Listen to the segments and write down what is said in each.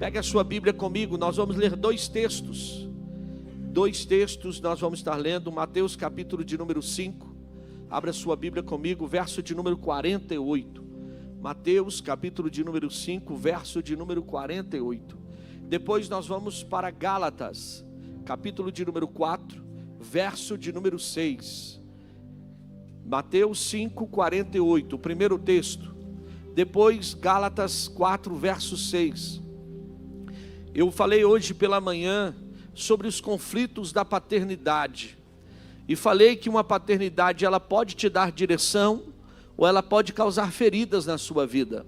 Pegue a sua Bíblia comigo, nós vamos ler dois textos. Dois textos nós vamos estar lendo, Mateus capítulo de número 5. Abra a sua Bíblia comigo, verso de número 48. Mateus capítulo de número 5, verso de número 48. Depois nós vamos para Gálatas, capítulo de número 4, verso de número 6. Mateus 5, 48, o primeiro texto. Depois Gálatas 4, verso 6. Eu falei hoje pela manhã sobre os conflitos da paternidade. E falei que uma paternidade, ela pode te dar direção, ou ela pode causar feridas na sua vida.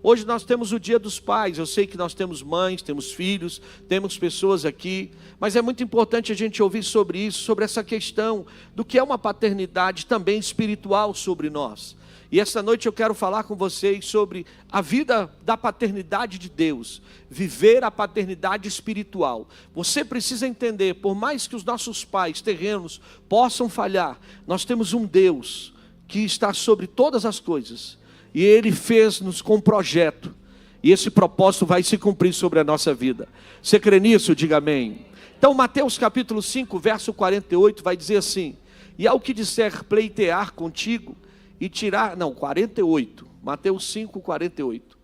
Hoje nós temos o Dia dos Pais. Eu sei que nós temos mães, temos filhos, temos pessoas aqui, mas é muito importante a gente ouvir sobre isso, sobre essa questão do que é uma paternidade também espiritual sobre nós. E esta noite eu quero falar com vocês sobre a vida da paternidade de Deus, viver a paternidade espiritual. Você precisa entender, por mais que os nossos pais terrenos possam falhar, nós temos um Deus que está sobre todas as coisas. E Ele fez-nos com um projeto. E esse propósito vai se cumprir sobre a nossa vida. Você crê nisso? Diga amém. Então Mateus capítulo 5, verso 48 vai dizer assim: e ao que disser pleitear contigo e tirar... Não, 48. Mateus 5, 48.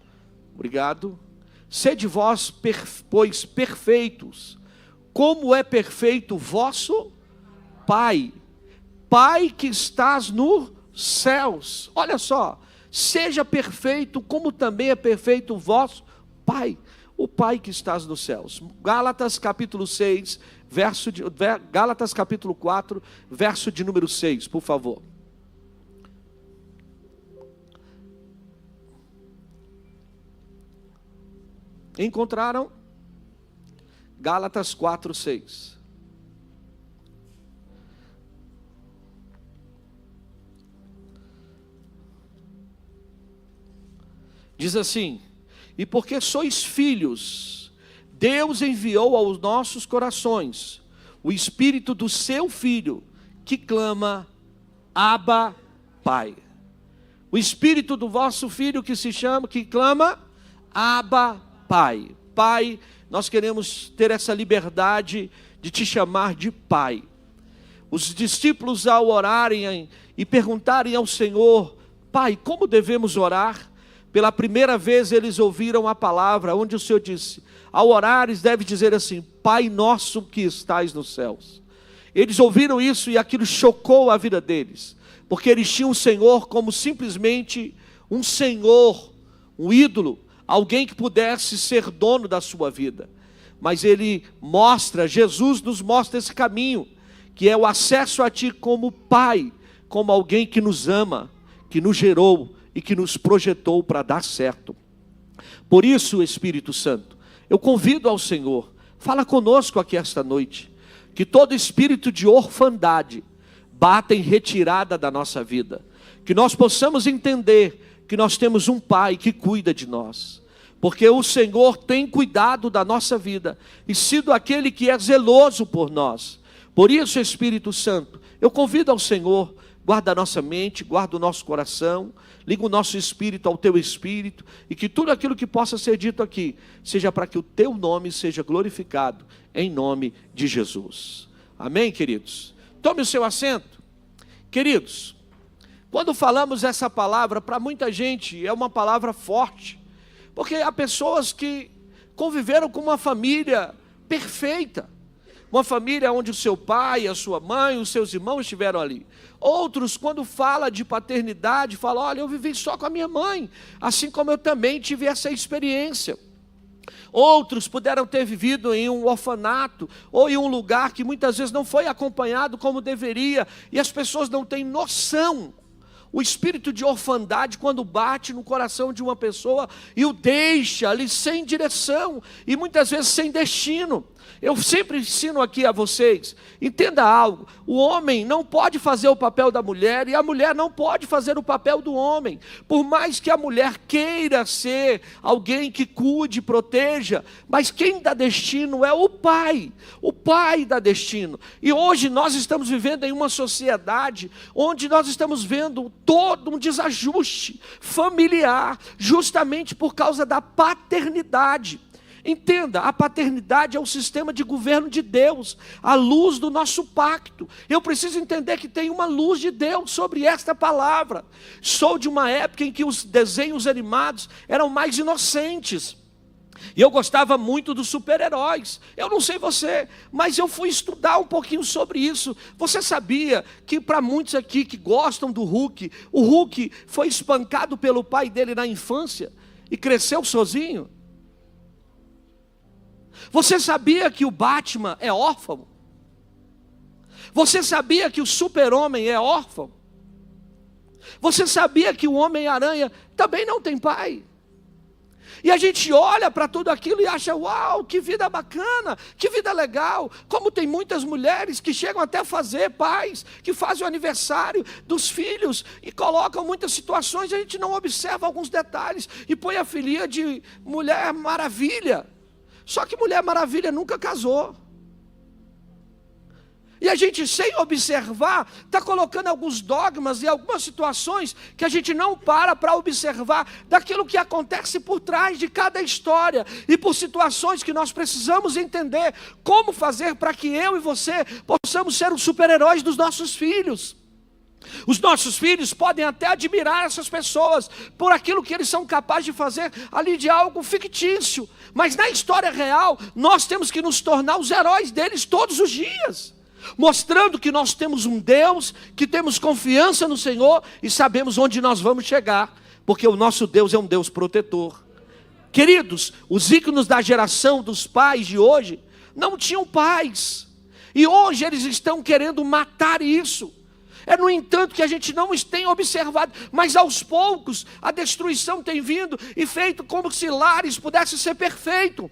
Obrigado. Sede vós, pois, perfeitos, como é perfeito o vosso Pai. Pai que estás nos céus. Olha só. Seja perfeito, como também é perfeito o vosso Pai. O Pai que estás nos céus. Gálatas capítulo 6, Gálatas capítulo 4, verso de número 6, por favor. Encontraram? Gálatas 4, 6. Diz assim: e porque sois filhos, Deus enviou aos nossos corações o Espírito do seu Filho, que clama, Abba, Pai. O Espírito do vosso Filho que clama, Abba, Pai. Pai, nós queremos ter essa liberdade de te chamar de Pai. Os discípulos, ao orarem e perguntarem ao Senhor: Pai, como devemos orar? Pela primeira vez eles ouviram a palavra, onde o Senhor disse: ao orares deve dizer assim: Pai nosso que estais nos céus. Eles ouviram isso e aquilo chocou a vida deles, porque eles tinham o Senhor como simplesmente um Senhor, um ídolo, alguém que pudesse ser dono da sua vida. Mas Jesus nos mostra esse caminho, que é o acesso a Ti como Pai, como alguém que nos ama, que nos gerou e que nos projetou para dar certo. Por isso, Espírito Santo, eu convido ao Senhor, fala conosco aqui esta noite, que todo espírito de orfandade bata em retirada da nossa vida, que nós possamos entender que nós temos um Pai que cuida de nós, porque o Senhor tem cuidado da nossa vida e sido aquele que é zeloso por nós. Por isso, Espírito Santo, eu convido ao Senhor, guarda a nossa mente, guarda o nosso coração, liga o nosso espírito ao Teu Espírito, e que tudo aquilo que possa ser dito aqui, seja para que o Teu nome seja glorificado, em nome de Jesus. Amém, queridos? Tome o seu assento. Queridos, quando falamos essa palavra, para muita gente é uma palavra forte, porque há pessoas que conviveram com uma família perfeita, uma família onde o seu pai, a sua mãe, os seus irmãos estiveram ali. Outros, quando fala de paternidade, falam: olha, eu vivi só com a minha mãe, assim como eu também tive essa experiência. Outros puderam ter vivido em um orfanato, ou em um lugar que muitas vezes não foi acompanhado como deveria, e as pessoas não têm noção. O espírito de orfandade, quando bate no coração de uma pessoa e o deixa ali sem direção, e muitas vezes sem destino. Eu sempre ensino aqui a vocês, entenda algo: o homem não pode fazer o papel da mulher, e a mulher não pode fazer o papel do homem. Por mais que a mulher queira ser alguém que cuide, proteja, mas quem dá destino é o pai dá destino. E hoje nós estamos vivendo em uma sociedade onde nós estamos vendo todo um desajuste familiar, justamente por causa da paternidade. Entenda, a paternidade é o sistema de governo de Deus, a luz do nosso pacto. Eu preciso entender que tem uma luz de Deus sobre esta palavra. Sou de uma época em que os desenhos animados eram mais inocentes. E eu gostava muito dos super-heróis. Eu não sei você, mas eu fui estudar um pouquinho sobre isso. Você sabia que para muitos aqui que gostam do Hulk, o Hulk foi espancado pelo pai dele na infância e cresceu sozinho? Você sabia que o Batman é órfão? Você sabia que o Super-Homem é órfão? Você sabia que o Homem-Aranha também não tem pai? E a gente olha para tudo aquilo e acha, uau, que vida bacana, que vida legal. Como tem muitas mulheres que chegam até a fazer pais, que fazem o aniversário dos filhos e colocam muitas situações, a gente não observa alguns detalhes e põe a filhinha de Mulher Maravilha. Só que Mulher Maravilha nunca casou. E a gente, sem observar, está colocando alguns dogmas e algumas situações que a gente não para observar daquilo que acontece por trás de cada história e por situações que nós precisamos entender como fazer para que eu e você possamos ser os super-heróis dos nossos filhos. Os nossos filhos podem até admirar essas pessoas por aquilo que eles são capazes de fazer ali de algo fictício, mas na história real nós temos que nos tornar os heróis deles todos os dias, mostrando que nós temos um Deus, que temos confiança no Senhor e sabemos onde nós vamos chegar, porque o nosso Deus é um Deus protetor. Queridos, os ícones da geração dos pais de hoje não tinham pais, e hoje eles estão querendo matar isso. É, no entanto, que a gente não tem observado, mas aos poucos a destruição tem vindo e feito como se lares pudessem ser perfeitos.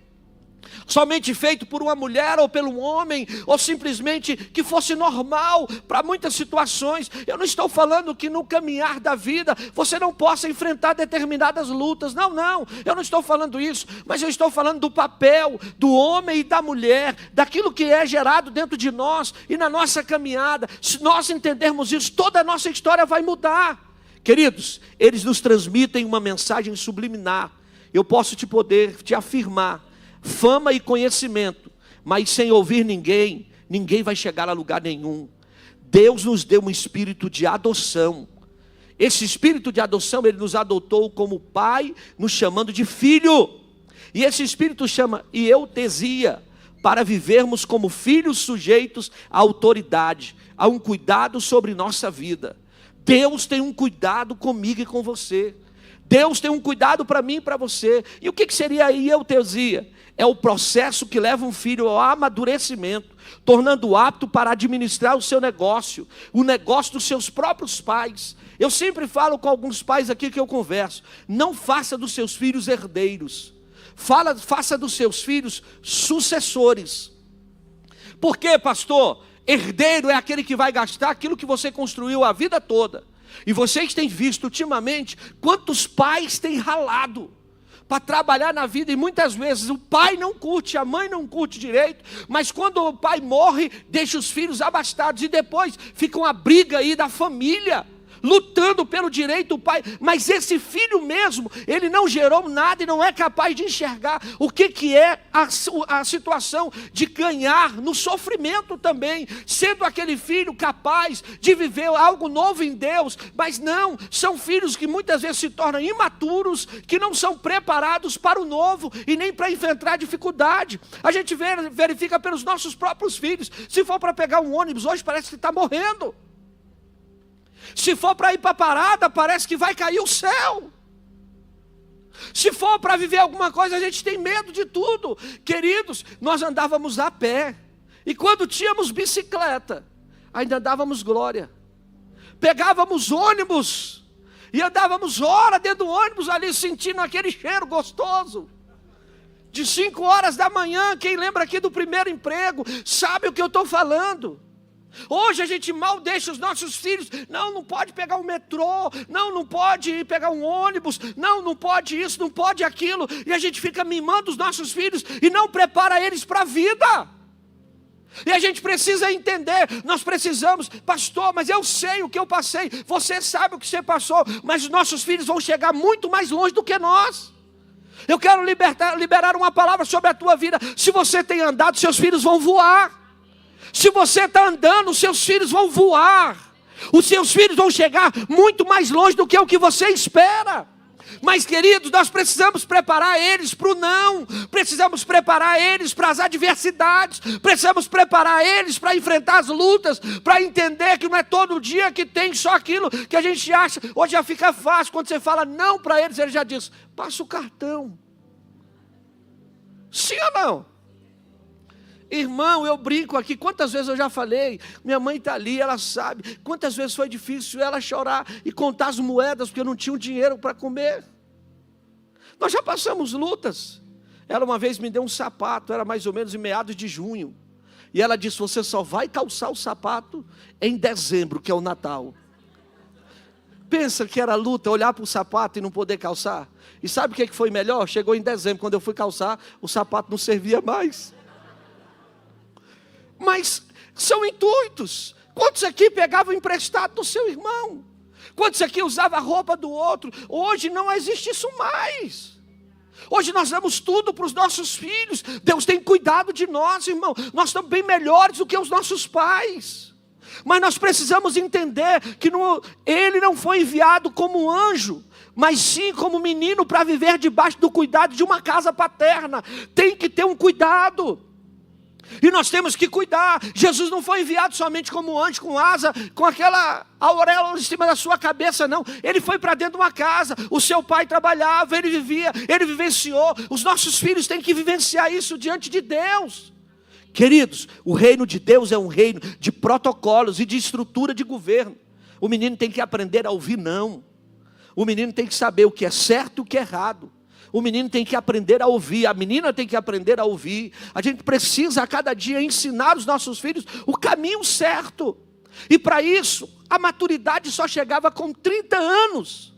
Somente feito por uma mulher ou pelo homem, ou simplesmente que fosse normal para muitas situações. Eu não estou falando que no caminhar da vida você não possa enfrentar determinadas lutas, não, eu não estou falando isso, mas eu estou falando do papel do homem e da mulher, daquilo que é gerado dentro de nós e na nossa caminhada. Se nós entendermos isso, toda a nossa história vai mudar. Queridos, eles nos transmitem uma mensagem subliminar. Eu posso te afirmar, fama e conhecimento, mas sem ouvir ninguém vai chegar a lugar nenhum. Deus nos deu um espírito de adoção. Esse espírito de adoção, Ele nos adotou como pai, nos chamando de filho. E esse espírito chama eutesia, para vivermos como filhos sujeitos à autoridade, a um cuidado sobre nossa vida. Deus tem um cuidado comigo e com você. Deus tem um cuidado para mim e para você. E o que seria a eutesia? É o processo que leva um filho ao amadurecimento, tornando-o apto para administrar o seu negócio, o negócio dos seus próprios pais. Eu sempre falo com alguns pais aqui que eu converso, não faça dos seus filhos herdeiros, faça dos seus filhos sucessores. Por quê, pastor? Herdeiro é aquele que vai gastar aquilo que você construiu a vida toda. E vocês têm visto ultimamente quantos pais têm ralado para trabalhar na vida, e muitas vezes o pai não curte, a mãe não curte direito, mas quando o pai morre, deixa os filhos abastados, e depois fica uma briga aí da família, lutando pelo direito do pai, mas esse filho mesmo, ele não gerou nada e não é capaz de enxergar o que é a situação de ganhar no sofrimento também, sendo aquele filho capaz de viver algo novo em Deus, mas não, são filhos que muitas vezes se tornam imaturos, que não são preparados para o novo e nem para enfrentar dificuldade. A gente verifica pelos nossos próprios filhos, se for para pegar um ônibus hoje parece que está morrendo. Se for para ir para a parada, parece que vai cair o céu. Se for para viver alguma coisa, a gente tem medo de tudo. Queridos, nós andávamos a pé. E quando tínhamos bicicleta, ainda dávamos glória. Pegávamos ônibus e andávamos horas dentro do ônibus ali, sentindo aquele cheiro gostoso. De 5 horas da manhã, quem lembra aqui do primeiro emprego, sabe o que eu estou falando. Hoje a gente mal deixa os nossos filhos, não pode pegar um metrô, não pode pegar um ônibus, não pode isso, não pode aquilo, e a gente fica mimando os nossos filhos e não prepara eles para a vida. E a gente precisa entender, nós precisamos, pastor, mas eu sei o que eu passei, você sabe o que você passou, mas os nossos filhos vão chegar muito mais longe do que nós. Eu quero liberar uma palavra sobre a tua vida. Se você tem andado, seus filhos vão voar. Se você está andando, os seus filhos vão voar. Os seus filhos vão chegar muito mais longe do que o que você espera. Mas, queridos, nós precisamos preparar eles para o não. Precisamos preparar eles para as adversidades. Precisamos preparar eles para enfrentar as lutas. Para entender que não é todo dia que tem só aquilo que a gente acha. Hoje já fica fácil. Quando você fala não para eles, ele já diz, passa o cartão. Sim ou não? Irmão, eu brinco aqui, quantas vezes eu já falei, minha mãe está ali, ela sabe, quantas vezes foi difícil ela chorar e contar as moedas, porque eu não tinha o dinheiro para comer. Nós já passamos lutas. Ela uma vez me deu um sapato, era mais ou menos em meados de junho, e ela disse, você só vai calçar o sapato em dezembro, que é o Natal. Pensa que era luta, olhar para o sapato e não poder calçar. E sabe o que foi melhor? Chegou em dezembro, quando eu fui calçar, o sapato não servia mais. Mas são intuitos. Quantos aqui pegavam emprestado do seu irmão? Quantos aqui usavam a roupa do outro? Hoje não existe isso mais. Hoje nós damos tudo para os nossos filhos. Deus tem cuidado de nós, irmão. Nós estamos bem melhores do que os nossos pais. Mas nós precisamos entender que ele não foi enviado como anjo, mas sim como menino para viver debaixo do cuidado de uma casa paterna. Tem que ter um cuidado. E nós temos que cuidar. Jesus não foi enviado somente como anjo, com asa, com aquela auréola em cima da sua cabeça, não. Ele foi para dentro de uma casa. O seu pai trabalhava, ele vivia, ele vivenciou. Os nossos filhos têm que vivenciar isso diante de Deus. Queridos, o reino de Deus é um reino de protocolos e de estrutura de governo. O menino tem que aprender a ouvir não. O menino tem que saber o que é certo e o que é errado. O menino tem que aprender a ouvir, a menina tem que aprender a ouvir. A gente precisa a cada dia ensinar os nossos filhos o caminho certo. E para isso, a maturidade só chegava com 30 anos.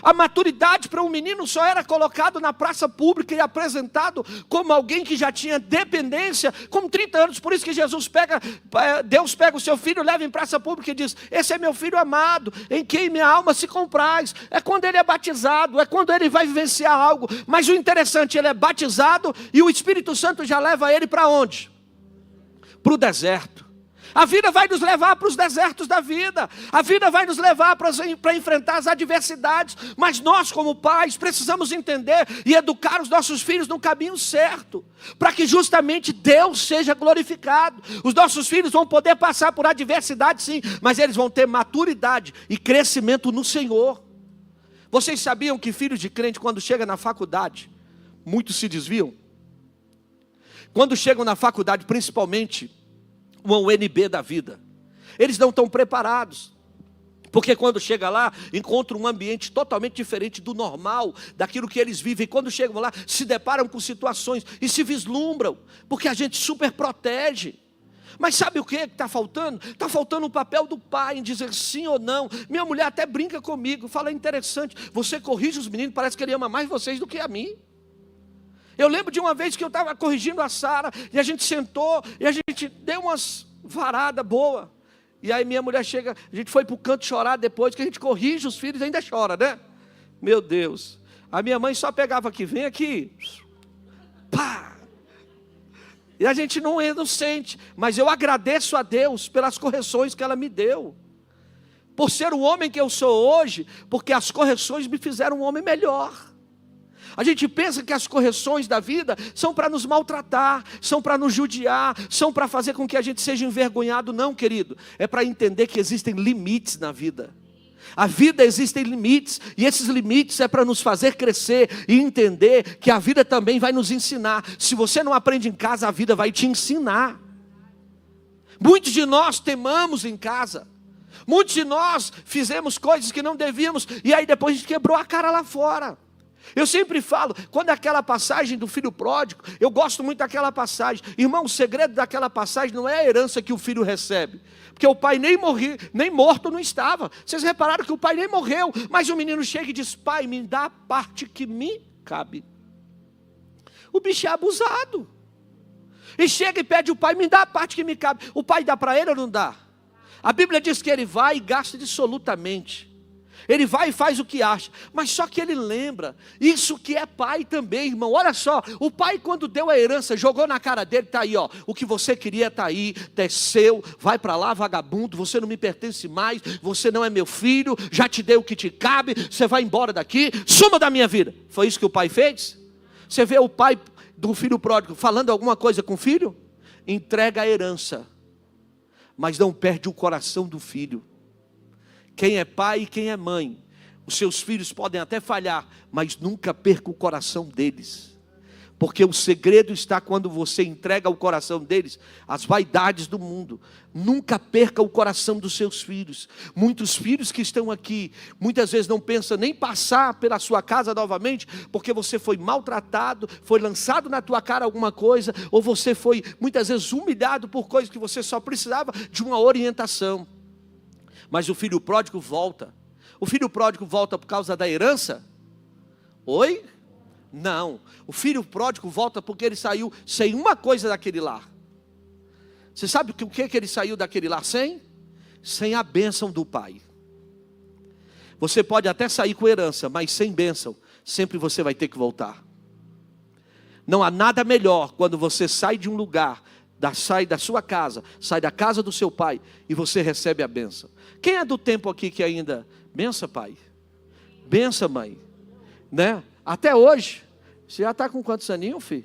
A maturidade para um menino só era colocado na praça pública e apresentado como alguém que já tinha dependência com 30 anos. Por isso que Deus pega o seu filho, leva em praça pública e diz, esse é meu filho amado, em quem minha alma se compraz. É quando ele é batizado, é quando ele vai vivenciar algo. Mas o interessante, ele é batizado e o Espírito Santo já leva ele para onde? Para o deserto. A vida vai nos levar para os desertos da vida. A vida vai nos levar para enfrentar as adversidades. Mas nós, como pais, precisamos entender e educar os nossos filhos no caminho certo, para que justamente Deus seja glorificado. Os nossos filhos vão poder passar por adversidade, sim, mas eles vão ter maturidade e crescimento no Senhor. Vocês sabiam que filhos de crente, quando chegam na faculdade, muitos se desviam? Quando chegam na faculdade, principalmente uma UNB da vida, eles não estão preparados, porque quando chega lá, encontram um ambiente totalmente diferente do normal, daquilo que eles vivem. Quando chegam lá, se deparam com situações e se vislumbram, porque a gente super protege. Mas sabe o que está faltando? Está faltando o papel do pai em dizer sim ou não. Minha mulher até brinca comigo, fala, é interessante, você corrige os meninos, parece que ele ama mais vocês do que a mim. Eu lembro de uma vez que eu estava corrigindo a Sara, e a gente sentou, e a gente deu umas varadas boas. E aí minha mulher chega, a gente foi para o canto chorar depois, que a gente corrige os filhos e ainda chora, né? Meu Deus. A minha mãe só pegava aqui, vem aqui, pá. E a gente não sente, mas eu agradeço a Deus pelas correções que ela me deu. Por ser o homem que eu sou hoje, porque as correções me fizeram um homem melhor. A gente pensa que as correções da vida são para nos maltratar, são para nos judiar, são para fazer com que a gente seja envergonhado. Não, querido, é para entender que existem limites na vida. A vida existem limites, e esses limites é para nos fazer crescer e entender que a vida também vai nos ensinar. Se você não aprende em casa, a vida vai te ensinar. Muitos de nós temamos em casa. Muitos de nós fizemos coisas que não devíamos, e aí depois a gente quebrou a cara lá fora. Eu sempre falo, quando aquela passagem do filho pródigo, eu gosto muito daquela passagem. Irmão, o segredo daquela passagem não é a herança que o filho recebe, porque o pai nem morto não estava. Vocês repararam que o pai nem morreu, mas o menino chega e diz, pai, me dá a parte que me cabe. O bicho é abusado. E chega e pede ao pai, me dá a parte que me cabe. O pai dá para ele ou não dá? A Bíblia diz que ele vai e gasta dissolutamente. Ele vai e faz o que acha, mas só que ele lembra, isso que é pai também, irmão. Olha só, o pai quando deu a herança, jogou na cara dele, está aí, ó, o que você queria está aí, é seu, vai para lá vagabundo, você não me pertence mais, você não é meu filho, já te dei o que te cabe, você vai embora daqui, suma da minha vida. Foi isso que o pai fez? Você vê o pai do filho pródigo falando alguma coisa com o filho? Entrega a herança, mas não perde o coração do filho. Quem é pai e quem é mãe, os seus filhos podem até falhar, mas nunca perca o coração deles. Porque o segredo está quando você entrega o coração deles às vaidades do mundo. Nunca perca o coração dos seus filhos. Muitos filhos que estão aqui, muitas vezes não pensam nem passar pela sua casa novamente, porque você foi maltratado, foi lançado na tua cara alguma coisa, ou você foi muitas vezes humilhado por coisas que você só precisava de uma orientação. Mas o filho pródigo volta. O filho pródigo volta por causa da herança? Oi? Não. O filho pródigo volta porque ele saiu sem uma coisa daquele lar. Você sabe o que ele saiu daquele lar sem? Sem a bênção do pai. Você pode até sair com herança, mas sem bênção, sempre você vai ter que voltar. Não há nada melhor quando você sai de um lugar, sai da sua casa, sai da casa do seu pai e você recebe a bênção. Quem é do tempo aqui que ainda, benção pai, benção mãe, né? Até hoje, você já está com quantos aninhos, filho?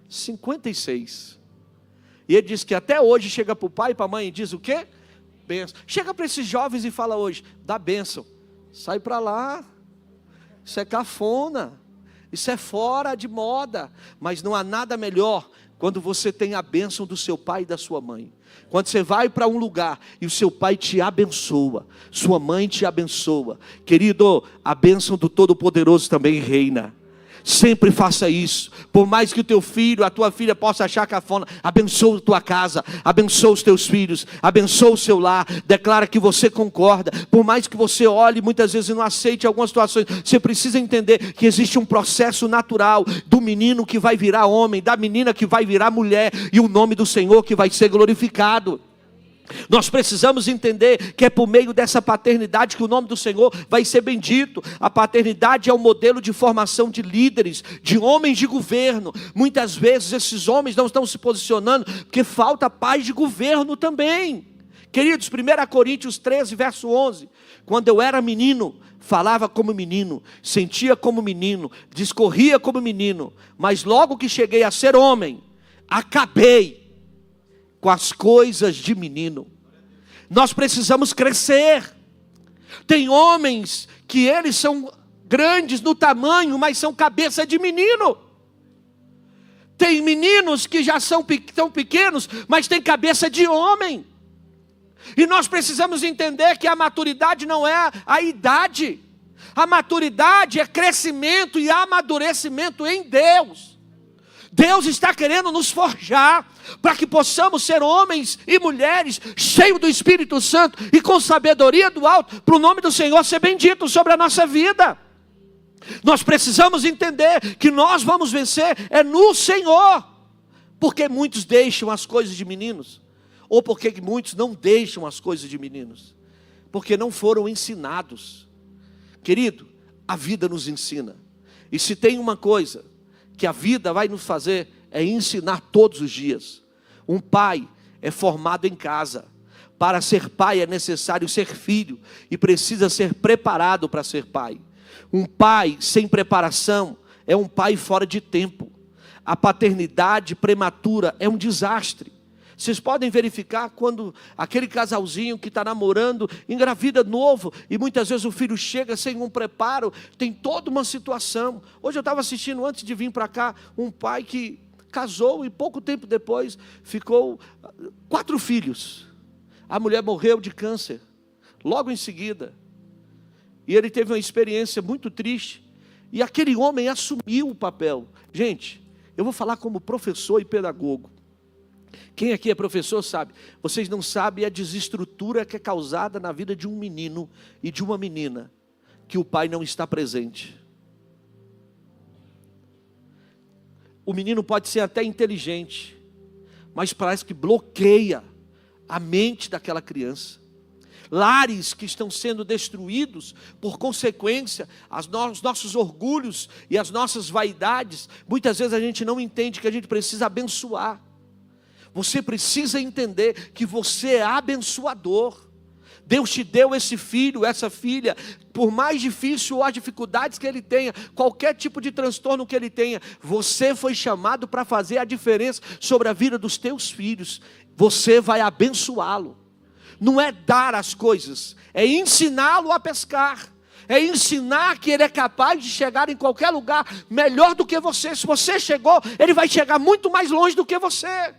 56. E ele diz que até hoje chega para o pai e para a mãe e diz o quê? Bênção. Chega para esses jovens e fala hoje, dá bênção. Sai para lá, isso é cafona, isso é fora de moda, mas não há nada melhor quando você tem a bênção do seu pai e da sua mãe. Quando você vai para um lugar e o seu pai te abençoa, sua mãe te abençoa. Querido, a bênção do Todo-Poderoso também reina. Sempre faça isso. Por mais que o teu filho, a tua filha possa achar cafona, abençoa a tua casa, abençoa os teus filhos, abençoa o seu lar, declara que você concorda. Por mais que você olhe muitas vezes e não aceite algumas situações, você precisa entender que existe um processo natural do menino que vai virar homem, da menina que vai virar mulher, e o nome do Senhor que vai ser glorificado. Nós precisamos entender que é por meio dessa paternidade que o nome do Senhor vai ser bendito. A paternidade é o modelo de formação de líderes, de homens de governo. Muitas vezes esses homens não estão se posicionando porque falta paz de governo também. Queridos, 1 Coríntios 13, verso 11. Quando eu era menino, falava como menino, sentia como menino, discorria como menino. Mas logo que cheguei a ser homem, acabei com as coisas de menino. Nós precisamos crescer. Tem homens que eles são grandes no tamanho, mas são cabeça de menino. Tem meninos que já são tão pequenos, mas têm cabeça de homem. E nós precisamos entender que a maturidade não é a idade. A maturidade é crescimento e amadurecimento em Deus. Deus está querendo nos forjar para que possamos ser homens e mulheres cheios do Espírito Santo e com sabedoria do alto, para o nome do Senhor ser bendito sobre a nossa vida. Nós precisamos entender que nós vamos vencer é no Senhor. Porque muitos deixam as coisas de meninos, ou porque muitos não deixam as coisas de meninos, porque não foram ensinados. Querido, a vida nos ensina. E se tem uma coisa que a vida vai nos fazer, é ensinar todos os dias. Um pai é formado em casa. Para ser pai é necessário ser filho, e precisa ser preparado para ser pai. Um pai sem preparação é um pai fora de tempo. A paternidade prematura é um desastre. Vocês podem verificar quando aquele casalzinho que está namorando, engravida novo, e muitas vezes o filho chega sem um preparo, tem toda uma situação. Hoje eu estava assistindo, antes de vir para cá, um pai que casou e pouco tempo depois ficou 4 filhos. A mulher morreu de câncer, logo em seguida. E ele teve uma experiência muito triste, e aquele homem assumiu o papel. Gente, eu vou falar como professor e pedagogo. Quem aqui é professor sabe, vocês não sabem a desestrutura que é causada na vida de um menino e de uma menina, que o pai não está presente. O menino pode ser até inteligente, mas parece que bloqueia a mente daquela criança. lares que estão sendo destruídos por consequência, os nossos orgulhos e as nossas vaidades. Muitas vezes a gente não entende que a gente precisa abençoar. Você precisa entender que você é abençoador. Deus te deu esse filho, essa filha, por mais difícil ou as dificuldades que ele tenha, qualquer tipo de transtorno que ele tenha, você foi chamado para fazer a diferença sobre a vida dos teus filhos. Você vai abençoá-lo. Não é dar as coisas, é ensiná-lo a pescar. É ensinar que ele é capaz de chegar em qualquer lugar melhor do que você. Se você chegou, ele vai chegar muito mais longe do que você.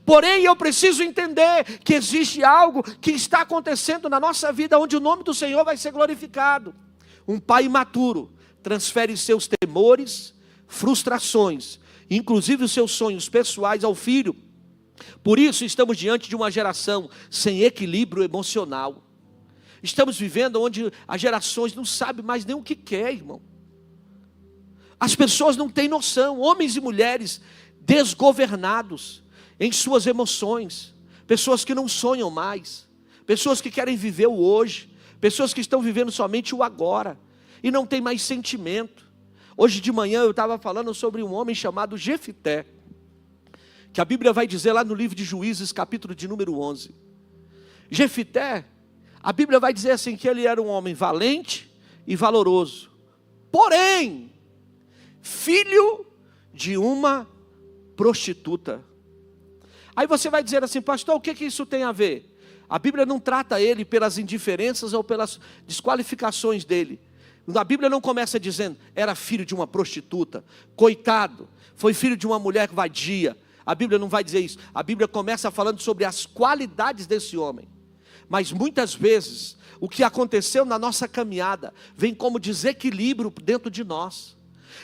Porém, eu preciso entender que existe algo que está acontecendo na nossa vida, onde o nome do Senhor vai ser glorificado. Um pai imaturo transfere seus temores, frustrações, inclusive os seus sonhos pessoais ao filho. Por isso, estamos diante de uma geração sem equilíbrio emocional. Estamos vivendo onde as gerações não sabem mais nem o que quer, irmão. As pessoas não têm noção, homens e mulheres desgovernados em suas emoções, pessoas que não sonham mais, pessoas que querem viver o hoje, pessoas que estão vivendo somente o agora, e não tem mais sentimento. Hoje de manhã eu estava falando sobre um homem chamado Jefité, que a Bíblia vai dizer lá no livro de Juízes, capítulo de número 11. Jefité, a Bíblia vai dizer assim, que ele era um homem valente e valoroso, porém, filho de uma prostituta. Aí você vai dizer assim, pastor, o que isso tem a ver? A Bíblia não trata ele pelas indiferenças ou pelas desqualificações dele. A Bíblia não começa dizendo, era filho de uma prostituta, coitado, foi filho de uma mulher vadia. A Bíblia não vai dizer isso. A Bíblia começa falando sobre as qualidades desse homem. Mas muitas vezes, o que aconteceu na nossa caminhada, vem como desequilíbrio dentro de nós.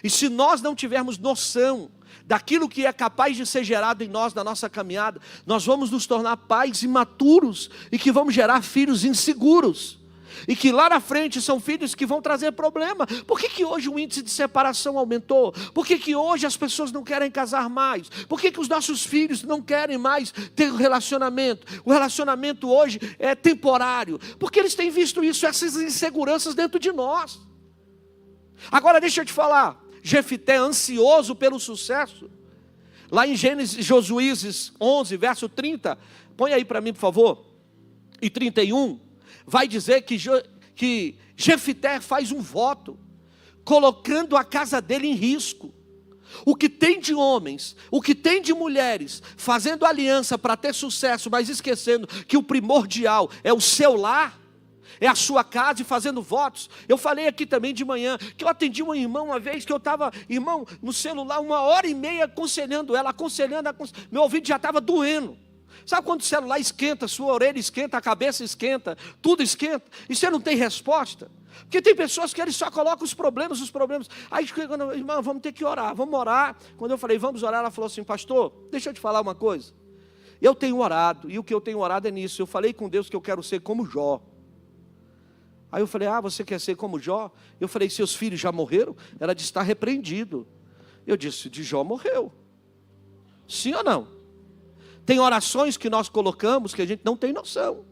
E se nós não tivermos noção daquilo que é capaz de ser gerado em nós, na nossa caminhada, nós vamos nos tornar pais imaturos, e que vamos gerar filhos inseguros, e que lá na frente são filhos que vão trazer problema. Por que hoje o índice de separação aumentou? Por que hoje as pessoas não querem casar mais? Por que os nossos filhos não querem mais ter um relacionamento? O relacionamento hoje é temporário, porque eles têm visto isso, essas inseguranças dentro de nós. Agora deixa eu te falar, Jefité, ansioso pelo sucesso, lá em Juízes 11, verso 30, põe aí para mim por favor, e 31, vai dizer que Jefité faz um voto, colocando a casa dele em risco. O que tem de homens, o que tem de mulheres, fazendo aliança para ter sucesso, mas esquecendo que o primordial é o seu lar, é a sua casa, e fazendo votos. Eu falei aqui também de manhã, que eu atendi uma irmã uma vez, que eu estava, irmão, no celular, 1h30 aconselhando ela, meu ouvido já estava doendo. Sabe quando o celular esquenta, sua orelha esquenta, a cabeça esquenta, tudo esquenta, e você não tem resposta? Porque tem pessoas que eles só colocam os problemas. Aí, irmã, vamos ter que orar, vamos orar. Quando eu falei, vamos orar, ela falou assim, pastor, deixa eu te falar uma coisa. Eu tenho orado, e o que eu tenho orado é nisso. Eu falei com Deus que eu quero ser como Jó. Aí eu falei, você quer ser como Jó? Eu falei, seus filhos já morreram? Ela disse, está repreendido. Eu disse, de Jó morreu. Sim ou não? Tem orações que nós colocamos que a gente não tem noção.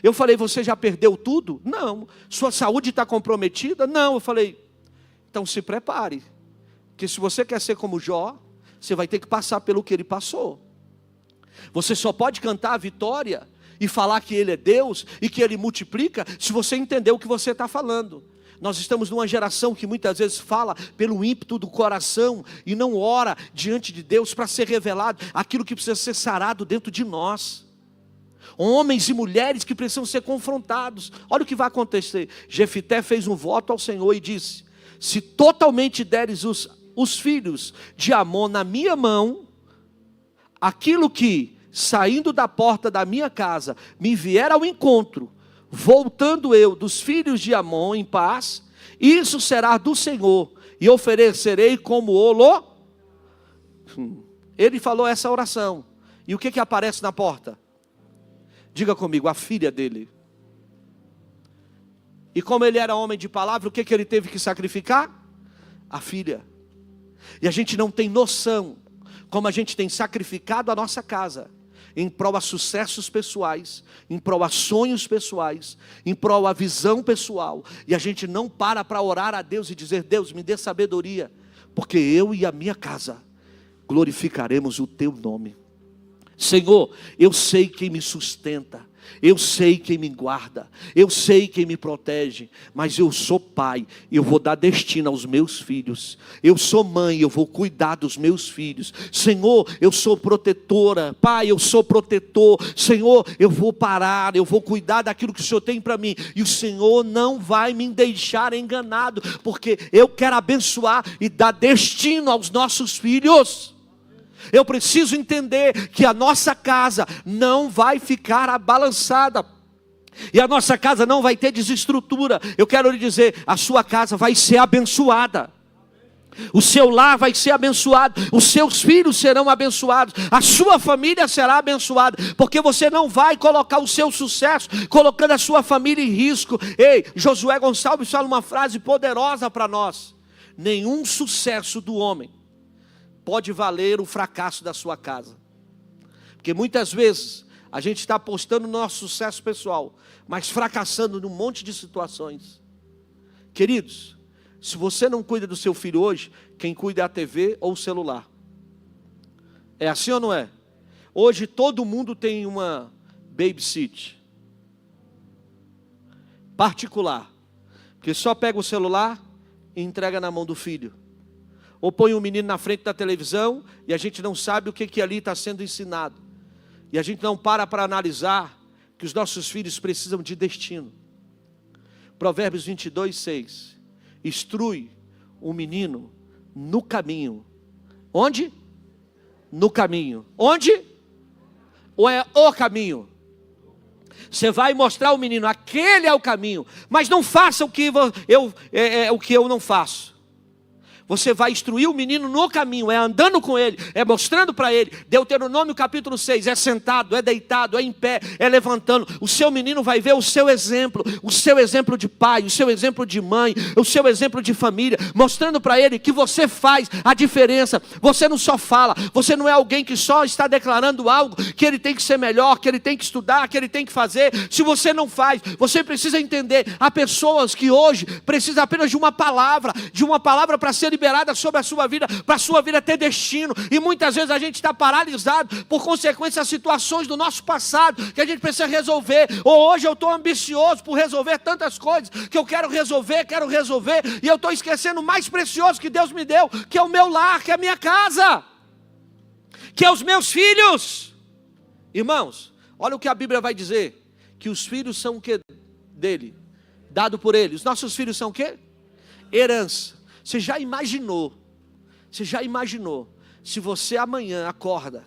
Eu falei, você já perdeu tudo? Não. Sua saúde está comprometida? Não. Eu falei, então se prepare. Porque se você quer ser como Jó, você vai ter que passar pelo que ele passou. Você só pode cantar a vitória e falar que Ele é Deus e que Ele multiplica, se você entender o que você está falando. Nós estamos numa geração que muitas vezes fala pelo ímpeto do coração e não ora diante de Deus para ser revelado aquilo que precisa ser sarado dentro de nós. Homens e mulheres que precisam ser confrontados. Olha o que vai acontecer. Jefité fez um voto ao Senhor e disse, se totalmente deres os filhos de Amon na minha mão, aquilo que saindo da porta da minha casa, me vier ao encontro, voltando eu dos filhos de Amon em paz, isso será do Senhor, e oferecerei como Ele falou essa oração, e o que aparece na porta? Diga comigo, a filha dele. E como ele era homem de palavra, o que ele teve que sacrificar? A filha. E a gente não tem noção como a gente tem sacrificado a nossa casa em prol a sucessos pessoais, em prol a sonhos pessoais, em prol a visão pessoal, e a gente não para orar a Deus e dizer: Deus, me dê sabedoria, porque eu e a minha casa glorificaremos o teu nome. Senhor, eu sei quem me sustenta, eu sei quem me guarda, eu sei quem me protege, mas eu sou pai, eu vou dar destino aos meus filhos. Eu sou mãe, eu vou cuidar dos meus filhos. Senhor, eu sou protetora, Pai, eu sou protetor. Senhor, eu vou parar, eu vou cuidar daquilo que o Senhor tem para mim, e o Senhor não vai me deixar enganado, porque eu quero abençoar e dar destino aos nossos filhos. Eu preciso entender que a nossa casa não vai ficar abalançada, e a nossa casa não vai ter desestrutura. Eu quero lhe dizer, a sua casa vai ser abençoada, o seu lar vai ser abençoado, os seus filhos serão abençoados, a sua família será abençoada, porque você não vai colocar o seu sucesso colocando a sua família em risco. Ei, Josué Gonçalves fala uma frase poderosa para nós: nenhum sucesso do homem pode valer o fracasso da sua casa. Porque muitas vezes a gente está apostando no nosso sucesso pessoal, mas fracassando num monte de situações. Queridos, se você não cuida do seu filho hoje, quem cuida é a TV ou o celular. É assim ou não é? Hoje todo mundo tem uma babysit particular, que só pega o celular e entrega na mão do filho. Ou põe um menino na frente da televisão e a gente não sabe o que ali está sendo ensinado. E a gente não para analisar que os nossos filhos precisam de destino. Provérbios 22:6. Instrui o menino no caminho. Onde? No caminho. Onde? Ou é o caminho? Você vai mostrar ao menino, aquele é o caminho. Mas não faça o que eu não faço. Você vai instruir o menino no caminho, é andando com ele, é mostrando para ele. Deuteronômio capítulo 6, é sentado, é deitado, é em pé, é levantando. O seu menino vai ver o seu exemplo de pai, o seu exemplo de mãe, o seu exemplo de família, mostrando para ele que você faz a diferença. Você não só fala, você não é alguém que só está declarando algo, que ele tem que ser melhor, que ele tem que estudar, que ele tem que fazer. Se você não faz, você precisa entender. Há pessoas que hoje precisam apenas de uma palavra para ser liberada sobre a sua vida, para a sua vida ter destino. E muitas vezes a gente está paralisado por consequência das situações do nosso passado, que a gente precisa resolver. Ou hoje eu estou ambicioso por resolver tantas coisas, que eu quero resolver, e eu estou esquecendo o mais precioso que Deus me deu, que é o meu lar, que é a minha casa, que é os meus filhos. Irmãos, olha o que a Bíblia vai dizer, que os filhos são o que dele? Dado por ele. Os nossos filhos são o que? Herança. Você já imaginou, se você amanhã acorda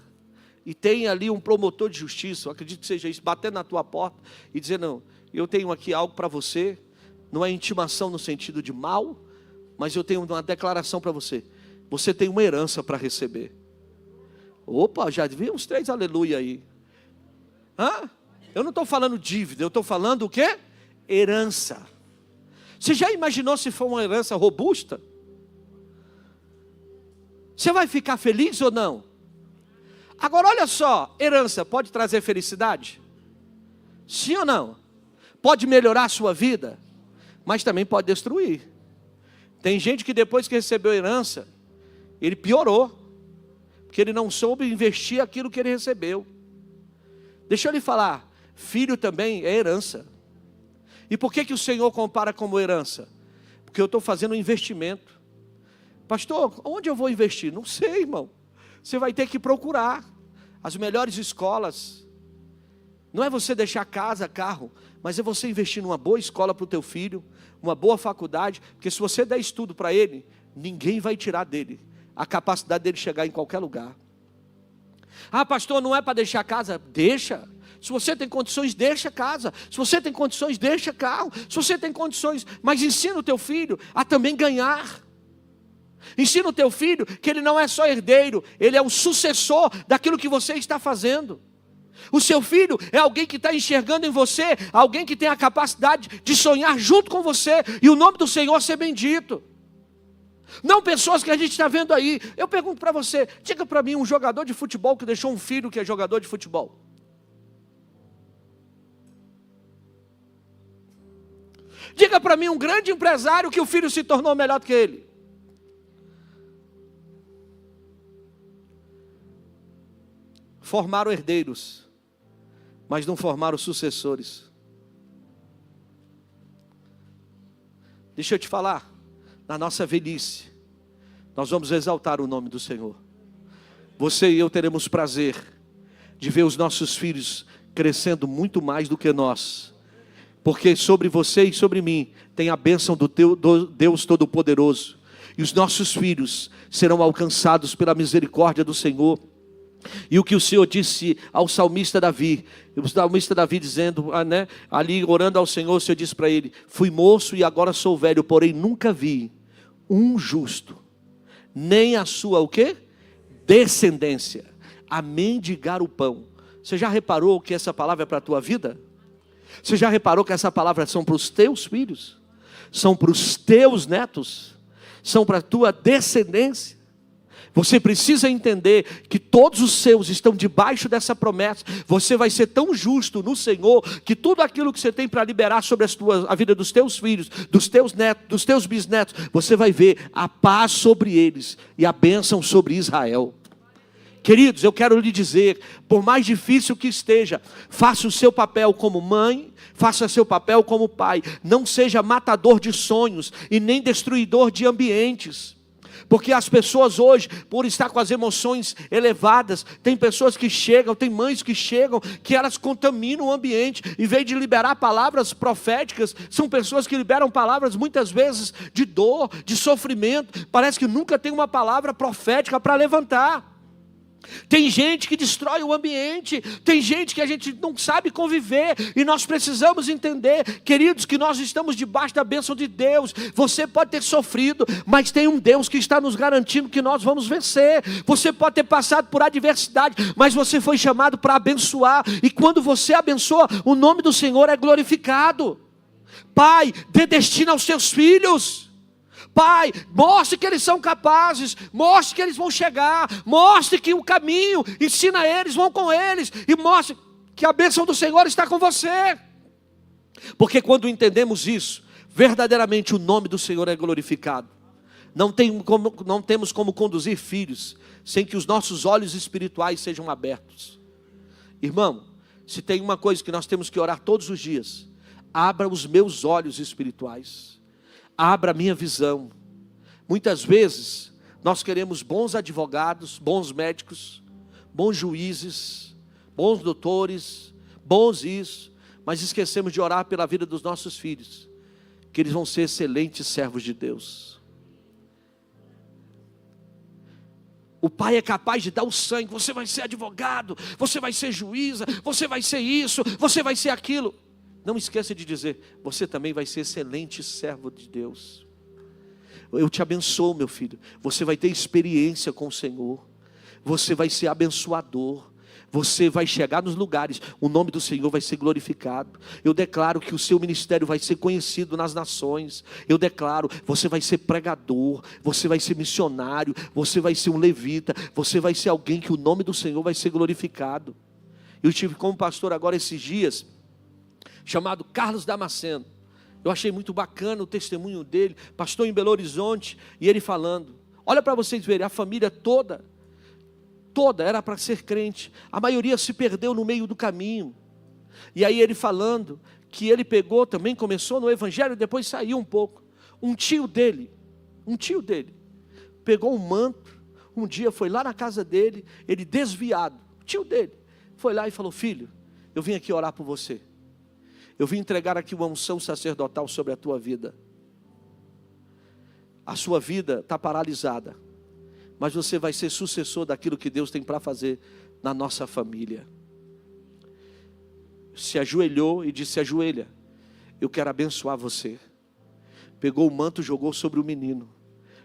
e tem ali um promotor de justiça, eu acredito que seja isso, batendo na tua porta e dizendo: não, eu tenho aqui algo para você, não é intimação no sentido de mal, mas eu tenho uma declaração para você, você tem uma herança para receber. Opa, já vi uns 3 aleluia aí. Eu não estou falando dívida, eu estou falando o quê? Herança. Você já imaginou se for uma herança robusta? Você vai ficar feliz ou não? Agora olha só, herança pode trazer felicidade? Sim ou não? Pode melhorar a sua vida, mas também pode destruir. Tem gente que depois que recebeu herança, ele piorou, porque ele não soube investir aquilo que ele recebeu. Deixa eu lhe falar, filho também é herança. E por que o Senhor compara como herança? Porque eu estou fazendo um investimento. Pastor, onde eu vou investir? Não sei, irmão. Você vai ter que procurar as melhores escolas. Não é você deixar casa, carro, mas é você investir numa boa escola para o teu filho, uma boa faculdade, porque se você der estudo para ele, ninguém vai tirar dele a capacidade dele chegar em qualquer lugar. Pastor, não é para deixar casa? Deixa. Se você tem condições, deixa casa. Se você tem condições, deixa carro. Se você tem condições, mas ensina o teu filho a também ganhar. Ensina o teu filho que ele não é só herdeiro, ele é o sucessor daquilo que você está fazendo. O seu filho é alguém que está enxergando em você, alguém que tem a capacidade de sonhar junto com você, e o nome do Senhor ser bendito. Não pessoas que a gente está vendo aí. Eu pergunto para você, diga para mim um jogador de futebol que deixou um filho que é jogador de futebol. Diga para mim um grande empresário que o filho se tornou melhor do que ele. Formaram herdeiros, mas não formaram sucessores. Deixa eu te falar, na nossa velhice, nós vamos exaltar o nome do Senhor. Você e eu teremos prazer de ver os nossos filhos crescendo muito mais do que nós. Porque sobre você e sobre mim tem a bênção do Deus Todo-Poderoso. E os nossos filhos serão alcançados pela misericórdia do Senhor. E o que o Senhor disse ao salmista Davi, o salmista Davi dizendo, ali orando ao Senhor, o Senhor disse para ele: fui moço e agora sou velho, porém nunca vi um justo, nem a sua o quê? Descendência, a mendigar o pão. Você já reparou que essa palavra é para a tua vida? Você já reparou que essa palavra são para os teus filhos? São para os teus netos? São para a tua descendência? Você precisa entender que todos os seus estão debaixo dessa promessa. Você vai ser tão justo no Senhor, que tudo aquilo que você tem para liberar sobre a vida dos teus filhos, dos teus netos, dos teus bisnetos, você vai ver a paz sobre eles e a bênção sobre Israel. Queridos, eu quero lhe dizer, por mais difícil que esteja, faça o seu papel como mãe, faça seu papel como pai. Não seja matador de sonhos e nem destruidor de ambientes. Porque as pessoas hoje, por estar com as emoções elevadas, tem pessoas que chegam, tem mães que chegam, que elas contaminam o ambiente. Em vez de liberar palavras proféticas, são pessoas que liberam palavras muitas vezes de dor, de sofrimento. Parece que nunca tem uma palavra profética para levantar. Tem gente que destrói o ambiente, tem gente que a gente não sabe conviver, e nós precisamos entender, queridos, que nós estamos debaixo da bênção de Deus. Você pode ter sofrido, mas tem um Deus que está nos garantindo que nós vamos vencer. Você pode ter passado por adversidade, mas você foi chamado para abençoar, e quando você abençoa, o nome do Senhor é glorificado. Pai, dê destino aos seus filhos. Pai, mostre que eles são capazes, mostre que eles vão chegar, mostre que o caminho, ensina eles, vão com eles, e mostre que a bênção do Senhor está com você. Porque quando entendemos isso, verdadeiramente o nome do Senhor é glorificado. Não temos como conduzir filhos sem que os nossos olhos espirituais sejam abertos. Irmão, se tem uma coisa que nós temos que orar todos os dias: abra os meus olhos espirituais. Abra a minha visão. Muitas vezes nós queremos bons advogados, bons médicos, bons juízes, bons doutores, bons isso, mas esquecemos de orar pela vida dos nossos filhos, que eles vão ser excelentes servos de Deus. O pai é capaz de dar o sangue. Você vai ser advogado, você vai ser juíza, você vai ser isso, você vai ser aquilo. Não esqueça de dizer: você também vai ser excelente servo de Deus. Eu te abençoo, meu filho. Você vai ter experiência com o Senhor. Você vai ser abençoador. Você vai chegar nos lugares, o nome do Senhor vai ser glorificado. Eu declaro que o seu ministério vai ser conhecido nas nações. Eu declaro, você vai ser pregador, você vai ser missionário, você vai ser um levita, você vai ser alguém que o nome do Senhor vai ser glorificado. Eu tive como pastor agora esses dias, chamado Carlos Damasceno. Eu achei muito bacana o testemunho dele, pastor em Belo Horizonte, e ele falando. Olha para vocês verem, a família toda era para ser crente. A maioria se perdeu no meio do caminho. E aí ele falando que ele pegou também, começou no evangelho e depois saiu um pouco. Um tio dele, pegou um manto, um dia foi lá na casa dele, ele desviado, tio dele, foi lá e falou: filho, eu vim aqui orar por você. Eu vim entregar aqui uma unção sacerdotal sobre a tua vida. A sua vida está paralisada, mas você vai ser sucessor daquilo que Deus tem para fazer na nossa família. Se ajoelhou e disse: ajoelha, eu quero abençoar você. Pegou o manto, jogou sobre o menino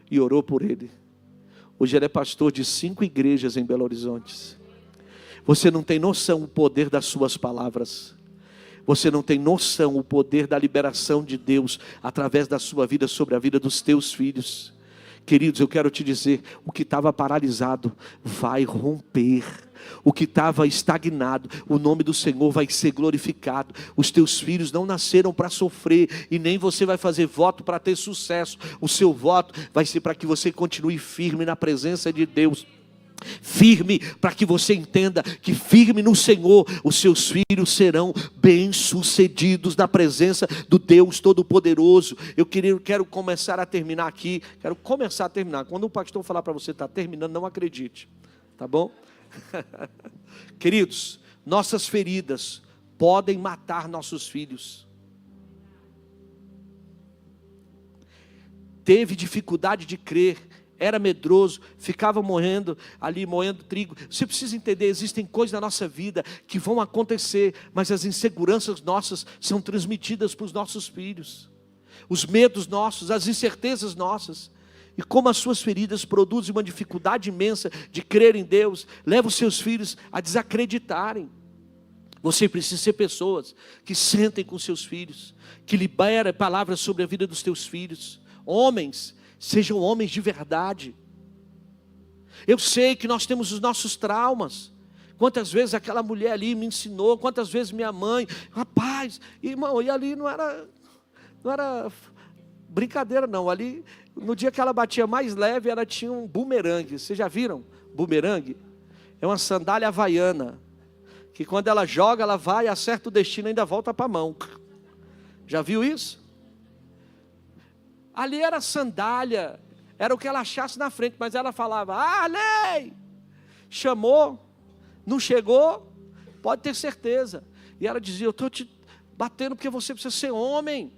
e orou por ele. Hoje ele é pastor de 5 igrejas em Belo Horizonte. Você não tem noção o poder das suas palavras. Você não tem noção o poder da liberação de Deus através da sua vida sobre a vida dos teus filhos. Queridos, eu quero te dizer, o que estava paralisado vai romper. O que estava estagnado, o nome do Senhor vai ser glorificado. Os teus filhos não nasceram para sofrer, e nem você vai fazer voto para ter sucesso. O seu voto vai ser para que você continue firme na presença de Deus. Firme, para que você entenda que firme no Senhor, os seus filhos serão bem-sucedidos na presença do Deus Todo-Poderoso. Eu quero começar a terminar aqui. Quando o pastor falar para você está terminando, não acredite, tá bom? Queridos, nossas feridas podem matar nossos filhos. Teve dificuldade de crer, era medroso, ficava moendo trigo. Você precisa entender, existem coisas na nossa vida que vão acontecer, mas as inseguranças nossas são transmitidas para os nossos filhos. Os medos nossos, as incertezas nossas. E como as suas feridas produzem uma dificuldade imensa de crer em Deus, leva os seus filhos a desacreditarem. Você precisa ser pessoas que sentem com seus filhos, que liberem palavras sobre a vida dos teus filhos. Homens, sejam homens de verdade. Eu sei que nós temos os nossos traumas. Quantas vezes aquela mulher ali me ensinou, quantas vezes minha mãe, rapaz, irmão, e ali não era brincadeira não, ali no dia que ela batia mais leve, ela tinha um bumerangue. Vocês já viram bumerangue? É uma sandália havaiana, que quando ela joga, ela vai, acerta o destino e ainda volta para a mão. Já viu isso? Ali era sandália, era o que ela achasse na frente, mas ela falava, Lei! Chamou, não chegou, pode ter certeza. E ela dizia, eu estou te batendo porque você precisa ser homem.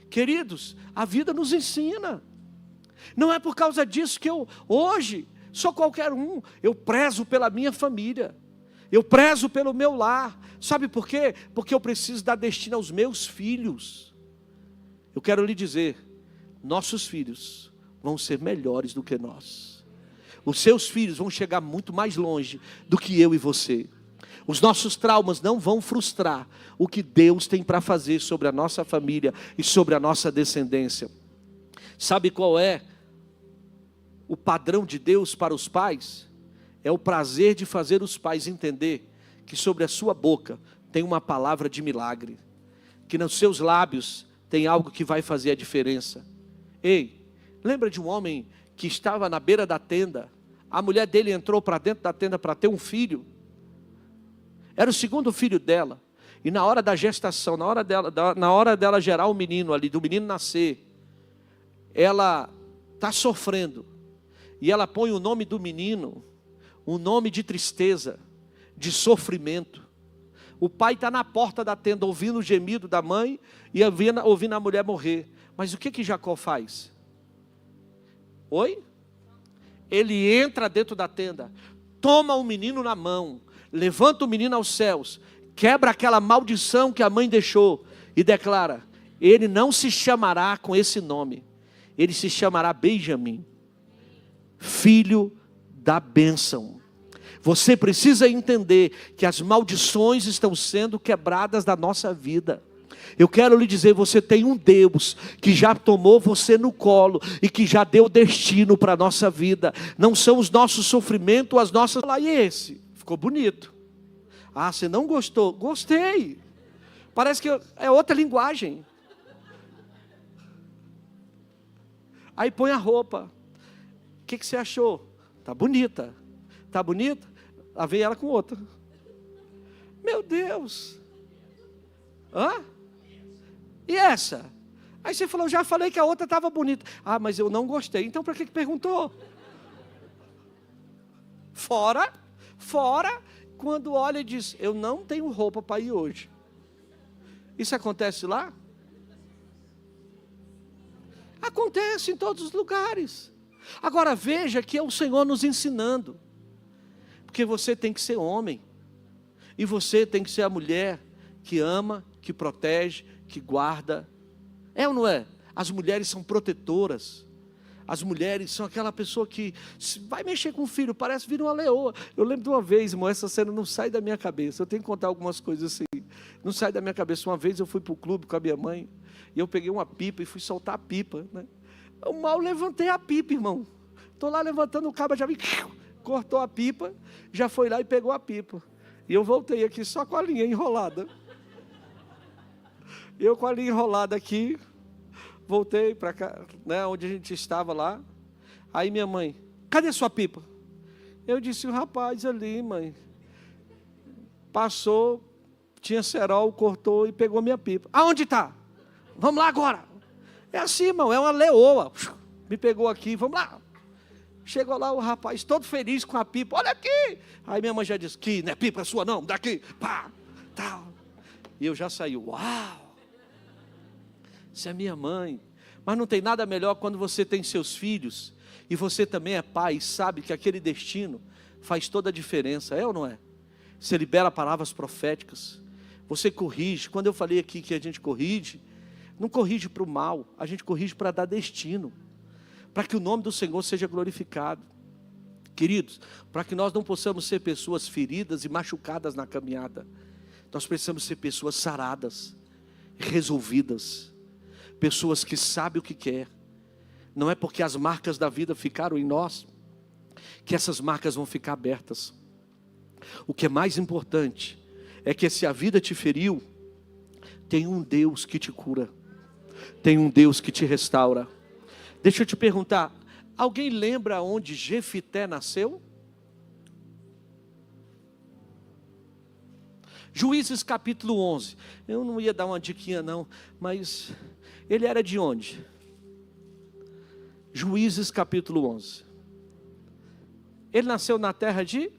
Queridos, a vida nos ensina. Não é por causa disso que eu, hoje, sou qualquer um. Eu prezo pela minha família. Eu prezo pelo meu lar. Sabe por quê? Porque eu preciso dar destino aos meus filhos. Eu quero lhe dizer, nossos filhos vão ser melhores do que nós. Os seus filhos vão chegar muito mais longe do que eu e você. Os nossos traumas não vão frustrar o que Deus tem para fazer sobre a nossa família e sobre a nossa descendência. Sabe qual é o padrão de Deus para os pais? É o prazer de fazer os pais entender que sobre a sua boca tem uma palavra de milagre, que nos seus lábios tem algo que vai fazer a diferença. Ei, lembra de um homem que estava na beira da tenda? A mulher dele entrou para dentro da tenda para ter um filho. Era o segundo filho dela. E na hora da gestação, na hora dela gerar o menino ali, do menino nascer, ela está sofrendo. E ela põe o nome do menino, um nome de tristeza, de sofrimento. O pai está na porta da tenda ouvindo o gemido da mãe e ouvindo a mulher morrer. Mas o que Jacó faz? Oi? Ele entra dentro da tenda, toma o menino na mão, levanta o menino aos céus, quebra aquela maldição que a mãe deixou e declara, ele não se chamará com esse nome, ele se chamará Benjamim, filho da bênção. Você precisa entender que as maldições estão sendo quebradas da nossa vida. Eu quero lhe dizer, você tem um Deus que já tomou você no colo e que já deu destino para a nossa vida. Não são os nossos sofrimentos, as nossas... E esse? Ficou bonito. Ah, você não gostou? Gostei. Parece que é outra linguagem. Aí põe a roupa. O que você achou? Tá bonita. Tá bonita? Lá vem ela com outra. Meu Deus. Hã? E essa? Aí você falou, já falei que a outra estava bonita. Ah, mas eu não gostei. Então para que perguntou? Fora, quando olha e diz, eu não tenho roupa para ir hoje. Isso acontece lá? Acontece em todos os lugares. Agora veja que é o Senhor nos ensinando. Porque você tem que ser homem. E você tem que ser a mulher que ama, que protege, que guarda. É ou não é? As mulheres são protetoras. As mulheres são aquela pessoa que vai mexer com o filho, parece vir uma leoa. Eu lembro de uma vez, irmão, essa cena não sai da minha cabeça. Eu tenho que contar algumas coisas assim. Não sai da minha cabeça. Uma vez eu fui para o clube com a minha mãe, e eu peguei uma pipa e fui soltar a pipa, né? Eu mal levantei a pipa, irmão. Estou lá levantando, o cabo já me cortou a pipa, já foi lá e pegou a pipa. E eu voltei aqui só com a linha enrolada. Eu com a linha enrolada aqui, voltei para cá, né, onde a gente estava lá. Aí minha mãe, cadê sua pipa? Eu disse, o rapaz ali, mãe. Passou, tinha cerol, cortou e pegou minha pipa. Aonde está? Vamos lá agora. É assim, irmão, é uma leoa. Me pegou aqui, vamos lá. Chegou lá o rapaz, todo feliz com a pipa. Olha aqui. Aí minha mãe já disse, que não é pipa sua não, daqui. Pá, tal. E eu já saí, uau. Isso é minha mãe. Mas não tem nada melhor quando você tem seus filhos e você também é pai e sabe que aquele destino faz toda a diferença, é ou não é? Você libera palavras proféticas, você corrige. Quando eu falei aqui que a gente corrige, não corrige para o mal, a gente corrige para dar destino, para que o nome do Senhor seja glorificado. Queridos, para que nós não possamos ser pessoas feridas e machucadas na caminhada, nós precisamos ser pessoas saradas, resolvidas, pessoas que sabem o que quer. Não é porque as marcas da vida ficaram em nós, que essas marcas vão ficar abertas. O que é mais importante, é que se a vida te feriu, tem um Deus que te cura, tem um Deus que te restaura. Deixa eu te perguntar, alguém lembra onde Jefité nasceu? Juízes capítulo 11, eu não ia dar uma diquinha não, mas ele era de onde? Juízes capítulo 11. Ele nasceu na terra de?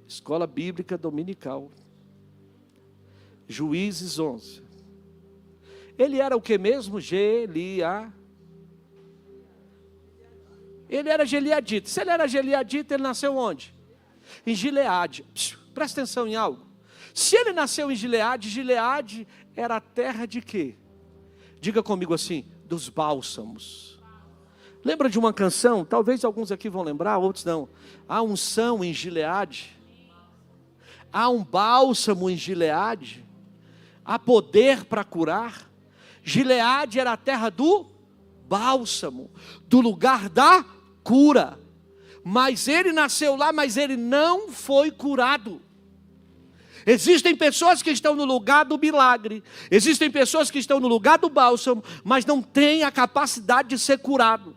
Escola Bíblica Dominical. Juízes 11. Ele era o que mesmo? Ele era Gileadita. Se ele era Gileadita, ele nasceu onde? Em Gileade. Presta atenção em algo. Se ele nasceu em Gileade, Gileade era a terra de quê? Diga comigo assim, dos bálsamos. Lembra de uma canção? Talvez alguns aqui vão lembrar, outros não. Há unção em Gileade. Há um bálsamo em Gileade. Há poder para curar. Gileade era a terra do bálsamo, do lugar da cura. Mas ele nasceu lá, mas ele não foi curado. Existem pessoas que estão no lugar do milagre, existem pessoas que estão no lugar do bálsamo, mas não têm a capacidade de ser curado.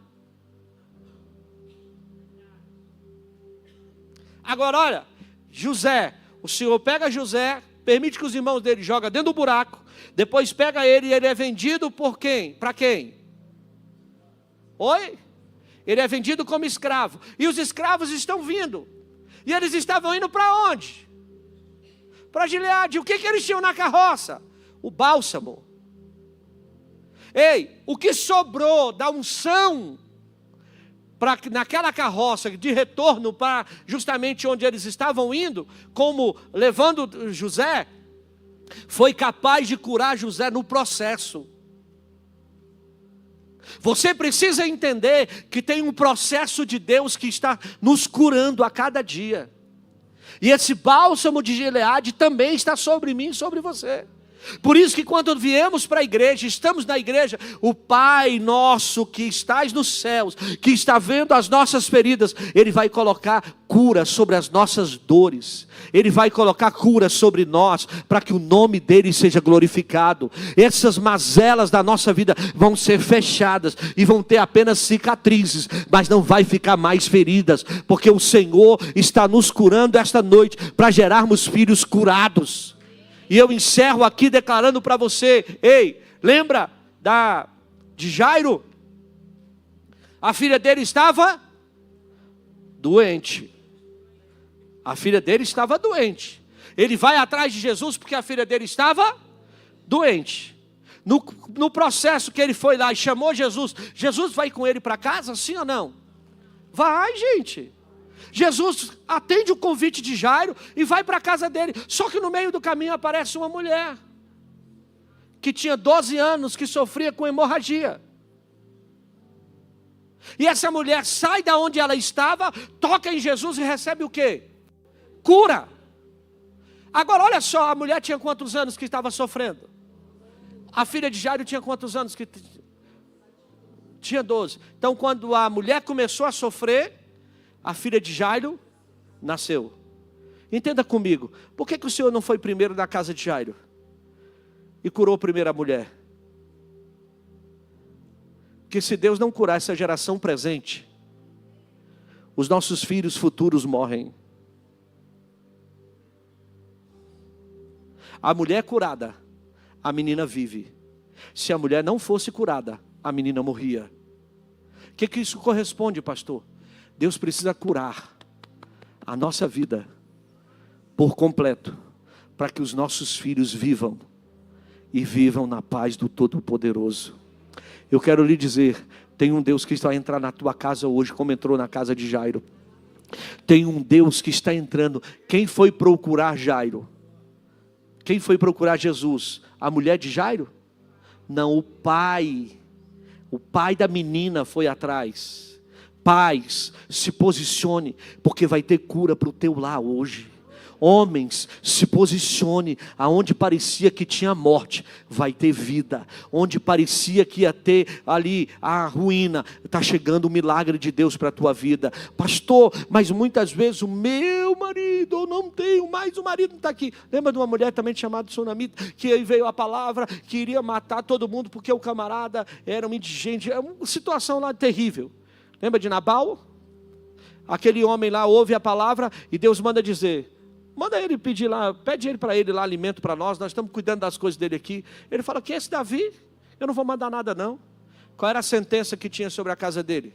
Agora olha, José, o Senhor pega José, permite que os irmãos dele joguem dentro do buraco, depois pega ele e ele é vendido por quem? Para quem? Oi? Ele é vendido como escravo, e os escravos estão vindo, e eles estavam indo para onde? Para Gileade. O que eles tinham na carroça? O bálsamo. Ei, o que sobrou da unção naquela carroça de retorno para justamente onde eles estavam indo, como levando José, foi capaz de curar José no processo. Você precisa entender que tem um processo de Deus que está nos curando a cada dia. E esse bálsamo de Gileade também está sobre mim e sobre você. Por isso que quando viemos para a igreja, estamos na igreja, o Pai nosso que estás nos céus, que está vendo as nossas feridas, Ele vai colocar cura sobre as nossas dores. Ele vai colocar cura sobre nós, para que o nome dEle seja glorificado. Essas mazelas da nossa vida vão ser fechadas, e vão ter apenas cicatrizes, mas não vai ficar mais feridas, porque o Senhor está nos curando esta noite, para gerarmos filhos curados. E eu encerro aqui declarando para você, ei, lembra de Jairo? A filha dele estava doente. A filha dele estava doente. Ele vai atrás de Jesus porque a filha dele estava doente. No processo que ele foi lá e chamou Jesus, Jesus vai com ele para casa, sim ou não? Vai, gente. Jesus atende o convite de Jairo e vai para a casa dele. Só que no meio do caminho aparece uma mulher que tinha 12 anos, que sofria com hemorragia. E essa mulher sai da onde ela estava, toca em Jesus e recebe o quê? Cura. Agora olha só, a mulher tinha quantos anos que estava sofrendo? A filha de Jairo tinha quantos anos? Tinha 12. Então, quando a mulher começou a sofrer, a filha de Jairo nasceu. Entenda comigo, por que o Senhor não foi primeiro na casa de Jairo e curou primeiro a mulher? Porque se Deus não curar essa geração presente, os nossos filhos futuros morrem. A mulher curada, a menina vive. Se a mulher não fosse curada, a menina morria. O que isso corresponde, pastor? Deus precisa curar a nossa vida por completo, para que os nossos filhos vivam, e vivam na paz do Todo-Poderoso. Eu quero lhe dizer, tem um Deus que está a entrar na tua casa hoje, como entrou na casa de Jairo. Tem um Deus que está entrando. Quem foi procurar Jairo? Quem foi procurar Jesus? A mulher de Jairo? Não, o pai da menina foi atrás. Pais, se posicione, porque vai ter cura para o teu lar hoje. Homens, se posicione. Aonde parecia que tinha morte, vai ter vida. Onde parecia que ia ter ali a ruína, está chegando o milagre de Deus para a tua vida. Pastor, mas muitas vezes o meu marido, eu não tenho mais, o marido não está aqui. Lembra de uma mulher também chamada Sunamita, que aí veio a palavra, que iria matar todo mundo, porque o camarada era um indigente. É uma situação lá terrível. Lembra de Nabal? Aquele homem lá ouve a palavra e Deus manda dizer... Manda ele pedir lá, pede ele para ele lá alimento para nós estamos cuidando das coisas dele aqui. Ele fala, que é esse Davi? Eu não vou mandar nada não. Qual era a sentença que tinha sobre a casa dele?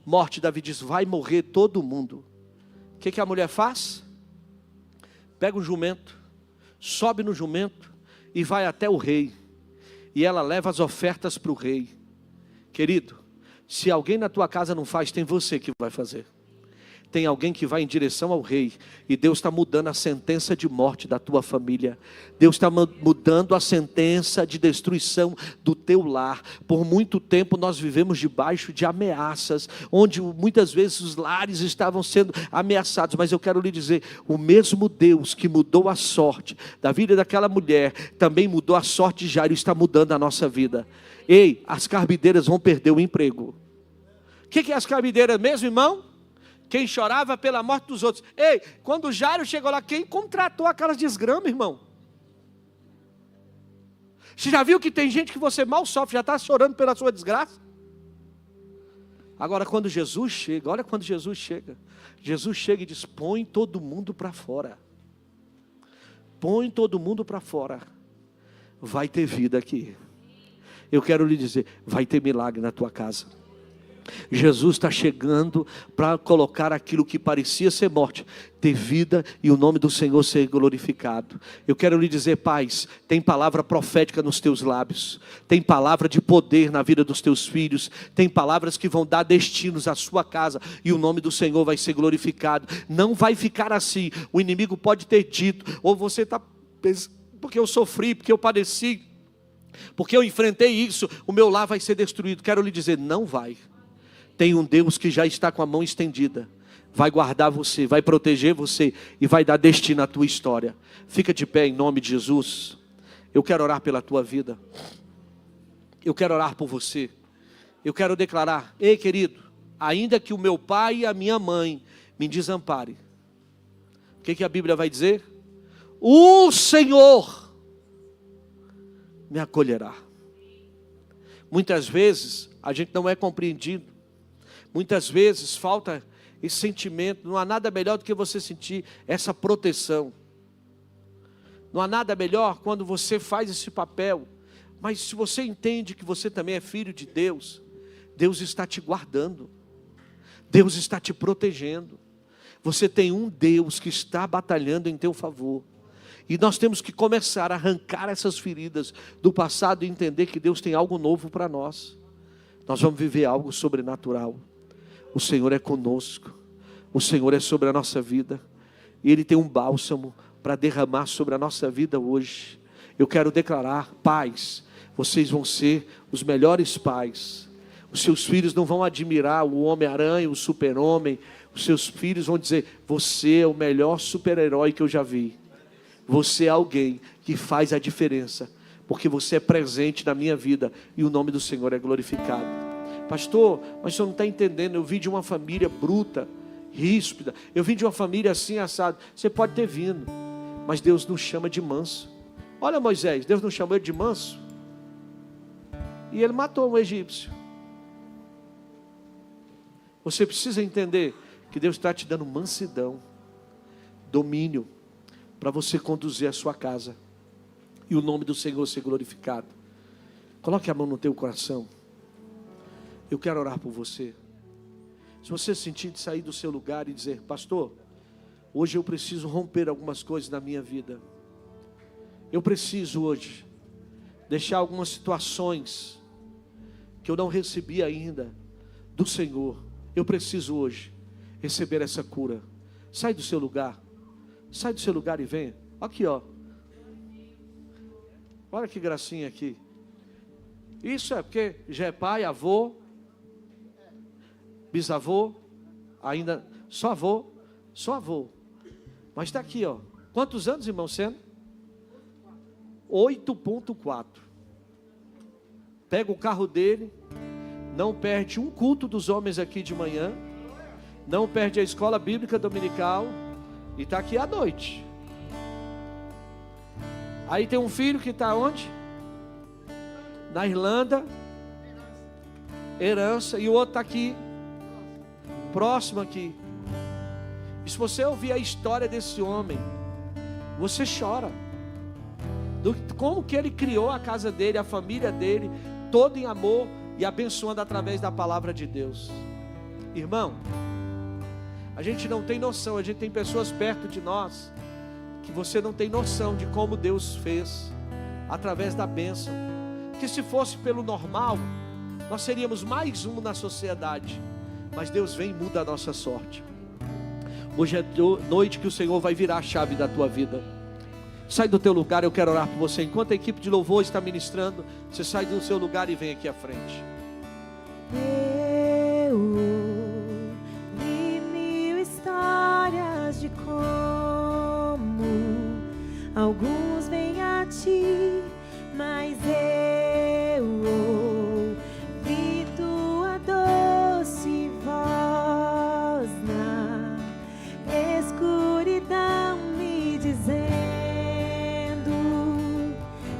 Morte. Davi diz, vai morrer todo mundo. O que a mulher faz? Pega um jumento, sobe no jumento e vai até o rei. E ela leva as ofertas para o rei. Querido, se alguém na tua casa não faz, tem você que vai fazer. Tem alguém que vai em direção ao rei, e Deus está mudando a sentença de morte da tua família. Deus está mudando a sentença de destruição do teu lar. Por muito tempo nós vivemos debaixo de ameaças, onde muitas vezes os lares estavam sendo ameaçados. Mas eu quero lhe dizer, o mesmo Deus que mudou a sorte da vida daquela mulher, também mudou a sorte de Jairo, está mudando a nossa vida. Ei, as carbideiras vão perder o emprego. O que é as carbideiras mesmo, irmão? Quem chorava pela morte dos outros. Ei, quando Jairo chegou lá, quem contratou aquelas desgramas, irmão? Você já viu que tem gente que você mal sofre, já está chorando pela sua desgraça? Agora quando Jesus chega, olha quando Jesus chega. Jesus chega e diz, põe todo mundo para fora. Põe todo mundo para fora. Vai ter vida aqui. Eu quero lhe dizer, vai ter milagre na tua casa. Jesus está chegando para colocar aquilo que parecia ser morte, ter vida e o nome do Senhor ser glorificado. Eu quero lhe dizer, pais, tem palavra profética nos teus lábios, tem palavra de poder na vida dos teus filhos, tem palavras que vão dar destinos à sua casa e o nome do Senhor vai ser glorificado. Não vai ficar assim. O inimigo pode ter dito, ou você está pensando, porque eu sofri, porque eu padeci, porque eu enfrentei isso, o meu lar vai ser destruído. Quero lhe dizer, não vai. Tem um Deus que já está com a mão estendida, vai guardar você, vai proteger você e vai dar destino à tua história. Fica de pé em nome de Jesus. Eu quero orar pela tua vida. Eu quero orar por você. Eu quero declarar, ei querido, ainda que o meu pai e a minha mãe me desamparem, o que a Bíblia vai dizer? O Senhor me acolherá. Muitas vezes a gente não é compreendido. Muitas vezes falta esse sentimento. Não há nada melhor do que você sentir essa proteção. Não há nada melhor quando você faz esse papel. Mas se você entende que você também é filho de Deus, Deus está te guardando. Deus está te protegendo. Você tem um Deus que está batalhando em teu favor. E nós temos que começar a arrancar essas feridas do passado e entender que Deus tem algo novo para nós. Nós vamos viver algo sobrenatural. O Senhor é conosco. O Senhor é sobre a nossa vida. E Ele tem um bálsamo para derramar sobre a nossa vida hoje. Eu quero declarar, pais, vocês vão ser os melhores pais. Os seus filhos não vão admirar o Homem-Aranha, o Super-Homem. Os seus filhos vão dizer, você é o melhor super-herói que eu já vi. Você é alguém que faz a diferença. porque você é presente na minha vida e o nome do Senhor é glorificado. Pastor, mas o senhor não está entendendo, eu vim de uma família bruta, ríspida, eu vim de uma família assim assado. Você pode ter vindo, mas Deus nos chama de manso. Olha Moisés, Deus não chamou ele de manso, e ele matou um egípcio. Você precisa entender que Deus está te dando mansidão, domínio, para você conduzir a sua casa e o nome do Senhor ser glorificado. Coloque a mão no teu coração. Eu quero orar por você. Se você sentir de sair do seu lugar e dizer: pastor, hoje eu preciso romper algumas coisas na minha vida. Eu preciso hoje deixar algumas situações que eu não recebi ainda do Senhor. Eu preciso hoje receber essa cura. Sai do seu lugar. Sai do seu lugar e venha. Aqui, ó. Olha que gracinha aqui. Isso é porque já é pai, avô, bisavô, ainda só avô. Mas está aqui, ó. Quantos anos, irmão Sena? 8.4. Pega o carro dele, não perde um culto dos homens aqui de manhã, não perde a escola bíblica dominical e está aqui à noite. Aí tem um filho que está onde? Na Irlanda, herança, e o outro está aqui, próximo aqui. E se você ouvir a história desse homem, você chora. Como que ele criou a casa dele, a família dele, todo em amor e abençoando através da palavra de Deus. Irmão, a gente não tem noção, a gente tem pessoas perto de nós que você não tem noção de como Deus fez através da bênção. Que se fosse pelo normal, nós seríamos mais um na sociedade, mas Deus vem e muda a nossa sorte. Hoje é noite que o Senhor vai virar a chave da tua vida. Sai do teu lugar, eu quero orar por você. Enquanto a equipe de louvor está ministrando, você sai do seu lugar e vem aqui à frente. Eu vi 1000 histórias de como alguns vêm a ti, mas eu ouvi tua doce voz na escuridão me dizendo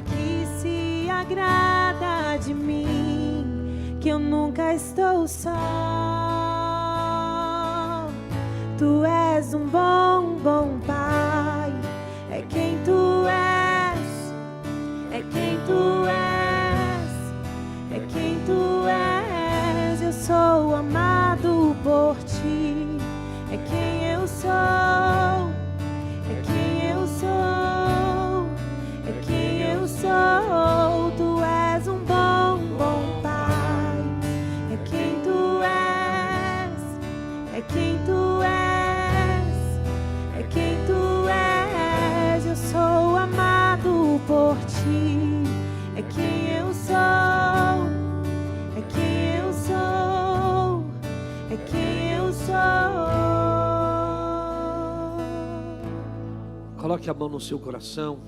que se agrada de mim, que eu nunca estou só. Tu és um bom, bom Pai, é quem tu és, é quem tu és, é quem tu és. Eu sou amado por ti, é quem eu sou, é quem eu sou, é quem eu sou. Tu és um bom, bom Pai, é quem tu és, é quem tu és, é quem tu és. Eu sou amado por ti, é quem eu sou, é quem eu sou, é quem eu sou. Coloque a mão no seu coração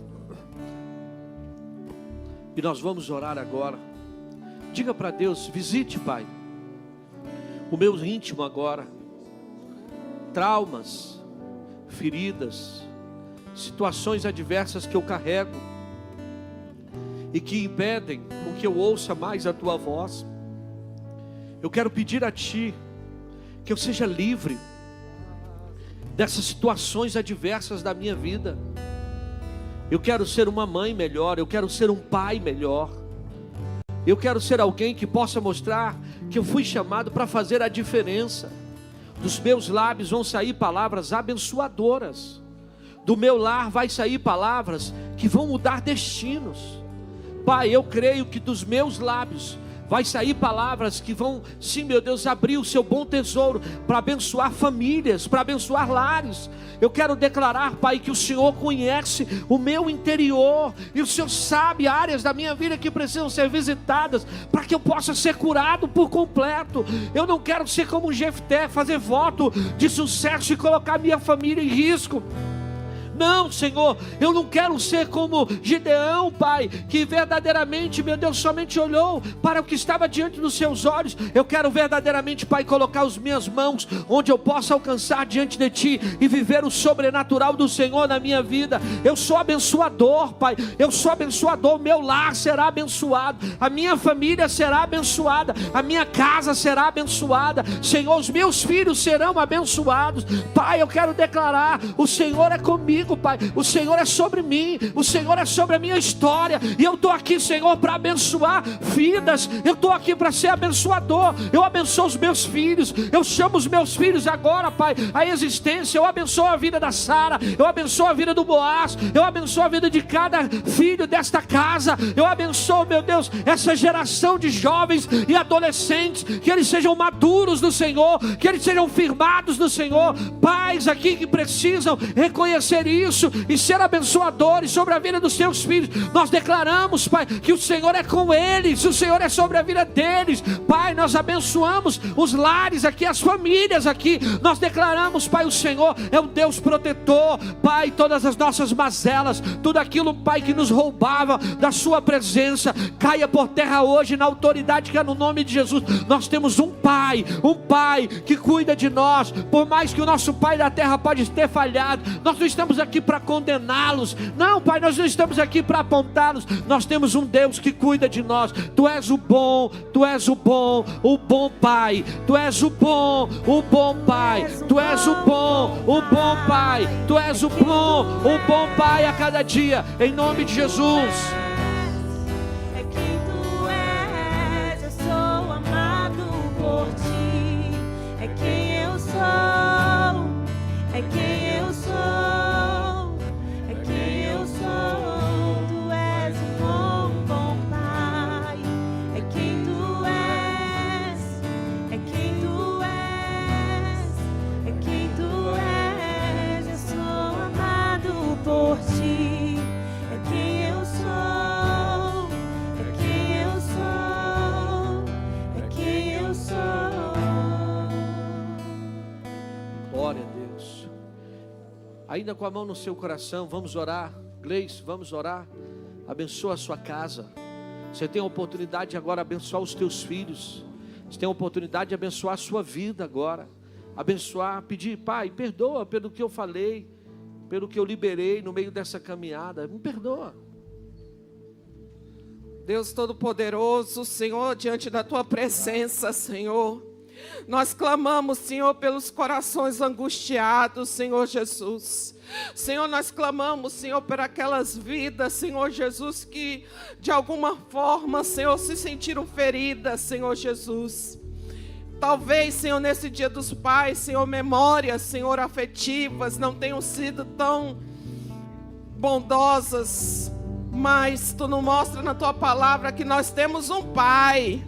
e nós vamos orar agora. Diga para Deus: visite, Pai, o meu íntimo agora. Traumas, feridas, situações adversas que eu carrego e que impedem com que eu ouça mais a tua voz. Eu quero pedir a ti que eu seja livre dessas situações adversas da minha vida. Eu quero ser uma mãe melhor, eu quero ser um pai melhor. Eu quero ser alguém que possa mostrar que eu fui chamado para fazer a diferença. Dos meus lábios vão sair palavras abençoadoras. Do meu lar vai sair palavras que vão mudar destinos. Pai, eu creio que dos meus lábios vai sair palavras que vão, sim, meu Deus, abrir o seu bom tesouro para abençoar famílias, para abençoar lares. Eu quero declarar, Pai, que o Senhor conhece o meu interior e o Senhor sabe áreas da minha vida que precisam ser visitadas para que eu possa ser curado por completo. Eu não quero ser como Jefté, fazer voto de sucesso e colocar minha família em risco. Não, Senhor, eu não quero ser como Gideão, Pai, que verdadeiramente, meu Deus, somente olhou para o que estava diante dos seus olhos. Eu quero verdadeiramente, Pai, colocar as minhas mãos onde eu possa alcançar diante de Ti e viver o sobrenatural do Senhor na minha vida. Eu sou abençoador, Pai, eu sou abençoador. O meu lar será abençoado, a minha família será abençoada, a minha casa será abençoada, Senhor, os meus filhos serão abençoados. Pai, eu quero declarar: o Senhor é comigo, Pai, o Senhor é sobre mim, o Senhor é sobre a minha história, e eu estou aqui, Senhor, para abençoar vidas. Eu estou aqui para ser abençoador. Eu abençoo os meus filhos, eu chamo os meus filhos agora, Pai, a existência. Eu abençoo a vida da Sara, eu abençoo a vida do Boaz, eu abençoo a vida de cada filho desta casa. Eu abençoo, meu Deus, essa geração de jovens e adolescentes, que eles sejam maduros no Senhor, que eles sejam firmados no Senhor. Pais aqui que precisam reconhecer isso e ser abençoadores sobre a vida dos seus filhos. Nós declaramos, Pai, que o Senhor é com eles, o Senhor é sobre a vida deles. Pai, nós abençoamos os lares aqui, as famílias aqui. Nós declaramos, Pai, o Senhor é o Deus protetor. Pai, todas as nossas mazelas, tudo aquilo, Pai, que nos roubava da sua presença, caia por terra hoje, na autoridade que é no nome de Jesus. Nós temos um Pai que cuida de nós. Por mais que o nosso Pai da terra pode ter falhado, nós não estamos aqui para condená-los. Não, Pai, nós não estamos aqui para apontá-los. Nós temos um Deus que cuida de nós. Tu és o bom Pai. Tu és o bom Pai. Tu és o bom Pai. Tu és o bom Pai a cada dia, em nome de Jesus. É quem Tu és, eu sou amado por Ti. É quem eu sou, é quem eu sou, é quem eu sou. Tu és um bom Pai. É quem Tu és, é quem Tu és, é quem Tu és. Eu sou amado por Ti. É quem eu sou, é quem eu sou, é quem eu sou. Glória a Deus. Ainda com a mão no seu coração, vamos orar. Gleice, vamos orar. Abençoa a sua casa. Você tem a oportunidade de agora abençoar os teus filhos. Você tem a oportunidade de abençoar a sua vida agora. Abençoar, pedir: Pai, perdoa pelo que eu falei, pelo que eu liberei no meio dessa caminhada. Me perdoa. Deus Todo-Poderoso, Senhor, diante da Tua presença, Senhor, nós clamamos, Senhor, pelos corações angustiados, Senhor Jesus. Senhor, nós clamamos, Senhor, por aquelas vidas, Senhor Jesus, que de alguma forma, Senhor, se sentiram feridas, Senhor Jesus. Talvez, Senhor, nesse dia dos pais, Senhor, memórias, Senhor, afetivas não tenham sido tão bondosas, mas Tu nos mostra na Tua palavra que nós temos um Pai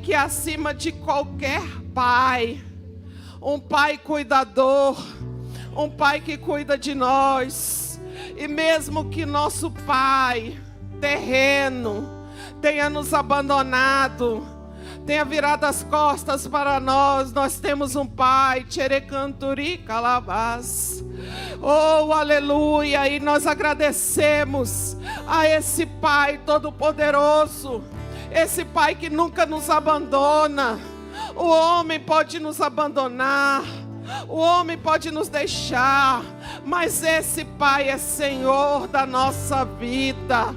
que é acima de qualquer pai, um Pai cuidador, um Pai que cuida de nós. E mesmo que nosso Pai terreno tenha nos abandonado, tenha virado as costas para nós, nós temos um Pai, Tcherecanturi Calabás. Oh, aleluia! E nós agradecemos a esse Pai Todo-Poderoso, esse Pai que nunca nos abandona. O homem pode nos abandonar, o homem pode nos deixar, mas esse Pai é Senhor da nossa vida.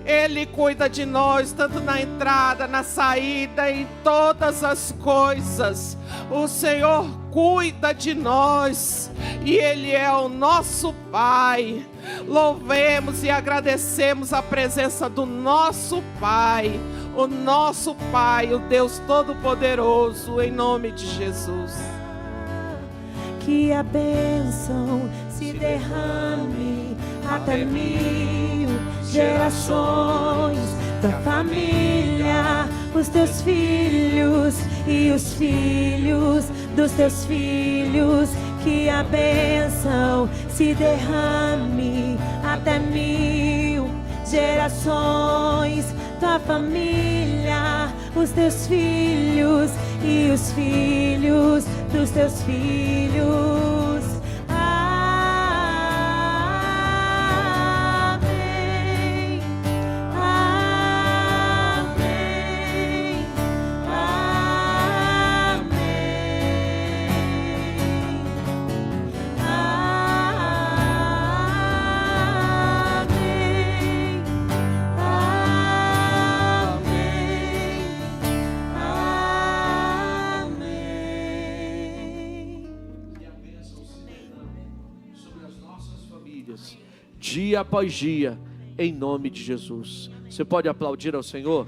Ele cuida de nós, tanto na entrada, na saída, em todas as coisas. O Senhor cuida de nós e Ele é o nosso Pai. Louvemos e agradecemos a presença do nosso Pai, o nosso Pai, o Deus Todo-Poderoso, em nome de Jesus. Que a bênção se derrame até 1000 gerações da família, os teus filhos e os filhos dos teus filhos. Que a bênção se derrame até 1000 gerações da família, os teus filhos e os filhos dos teus filhos. Ah, famílias, dia após dia, em nome de Jesus. Você pode aplaudir ao Senhor?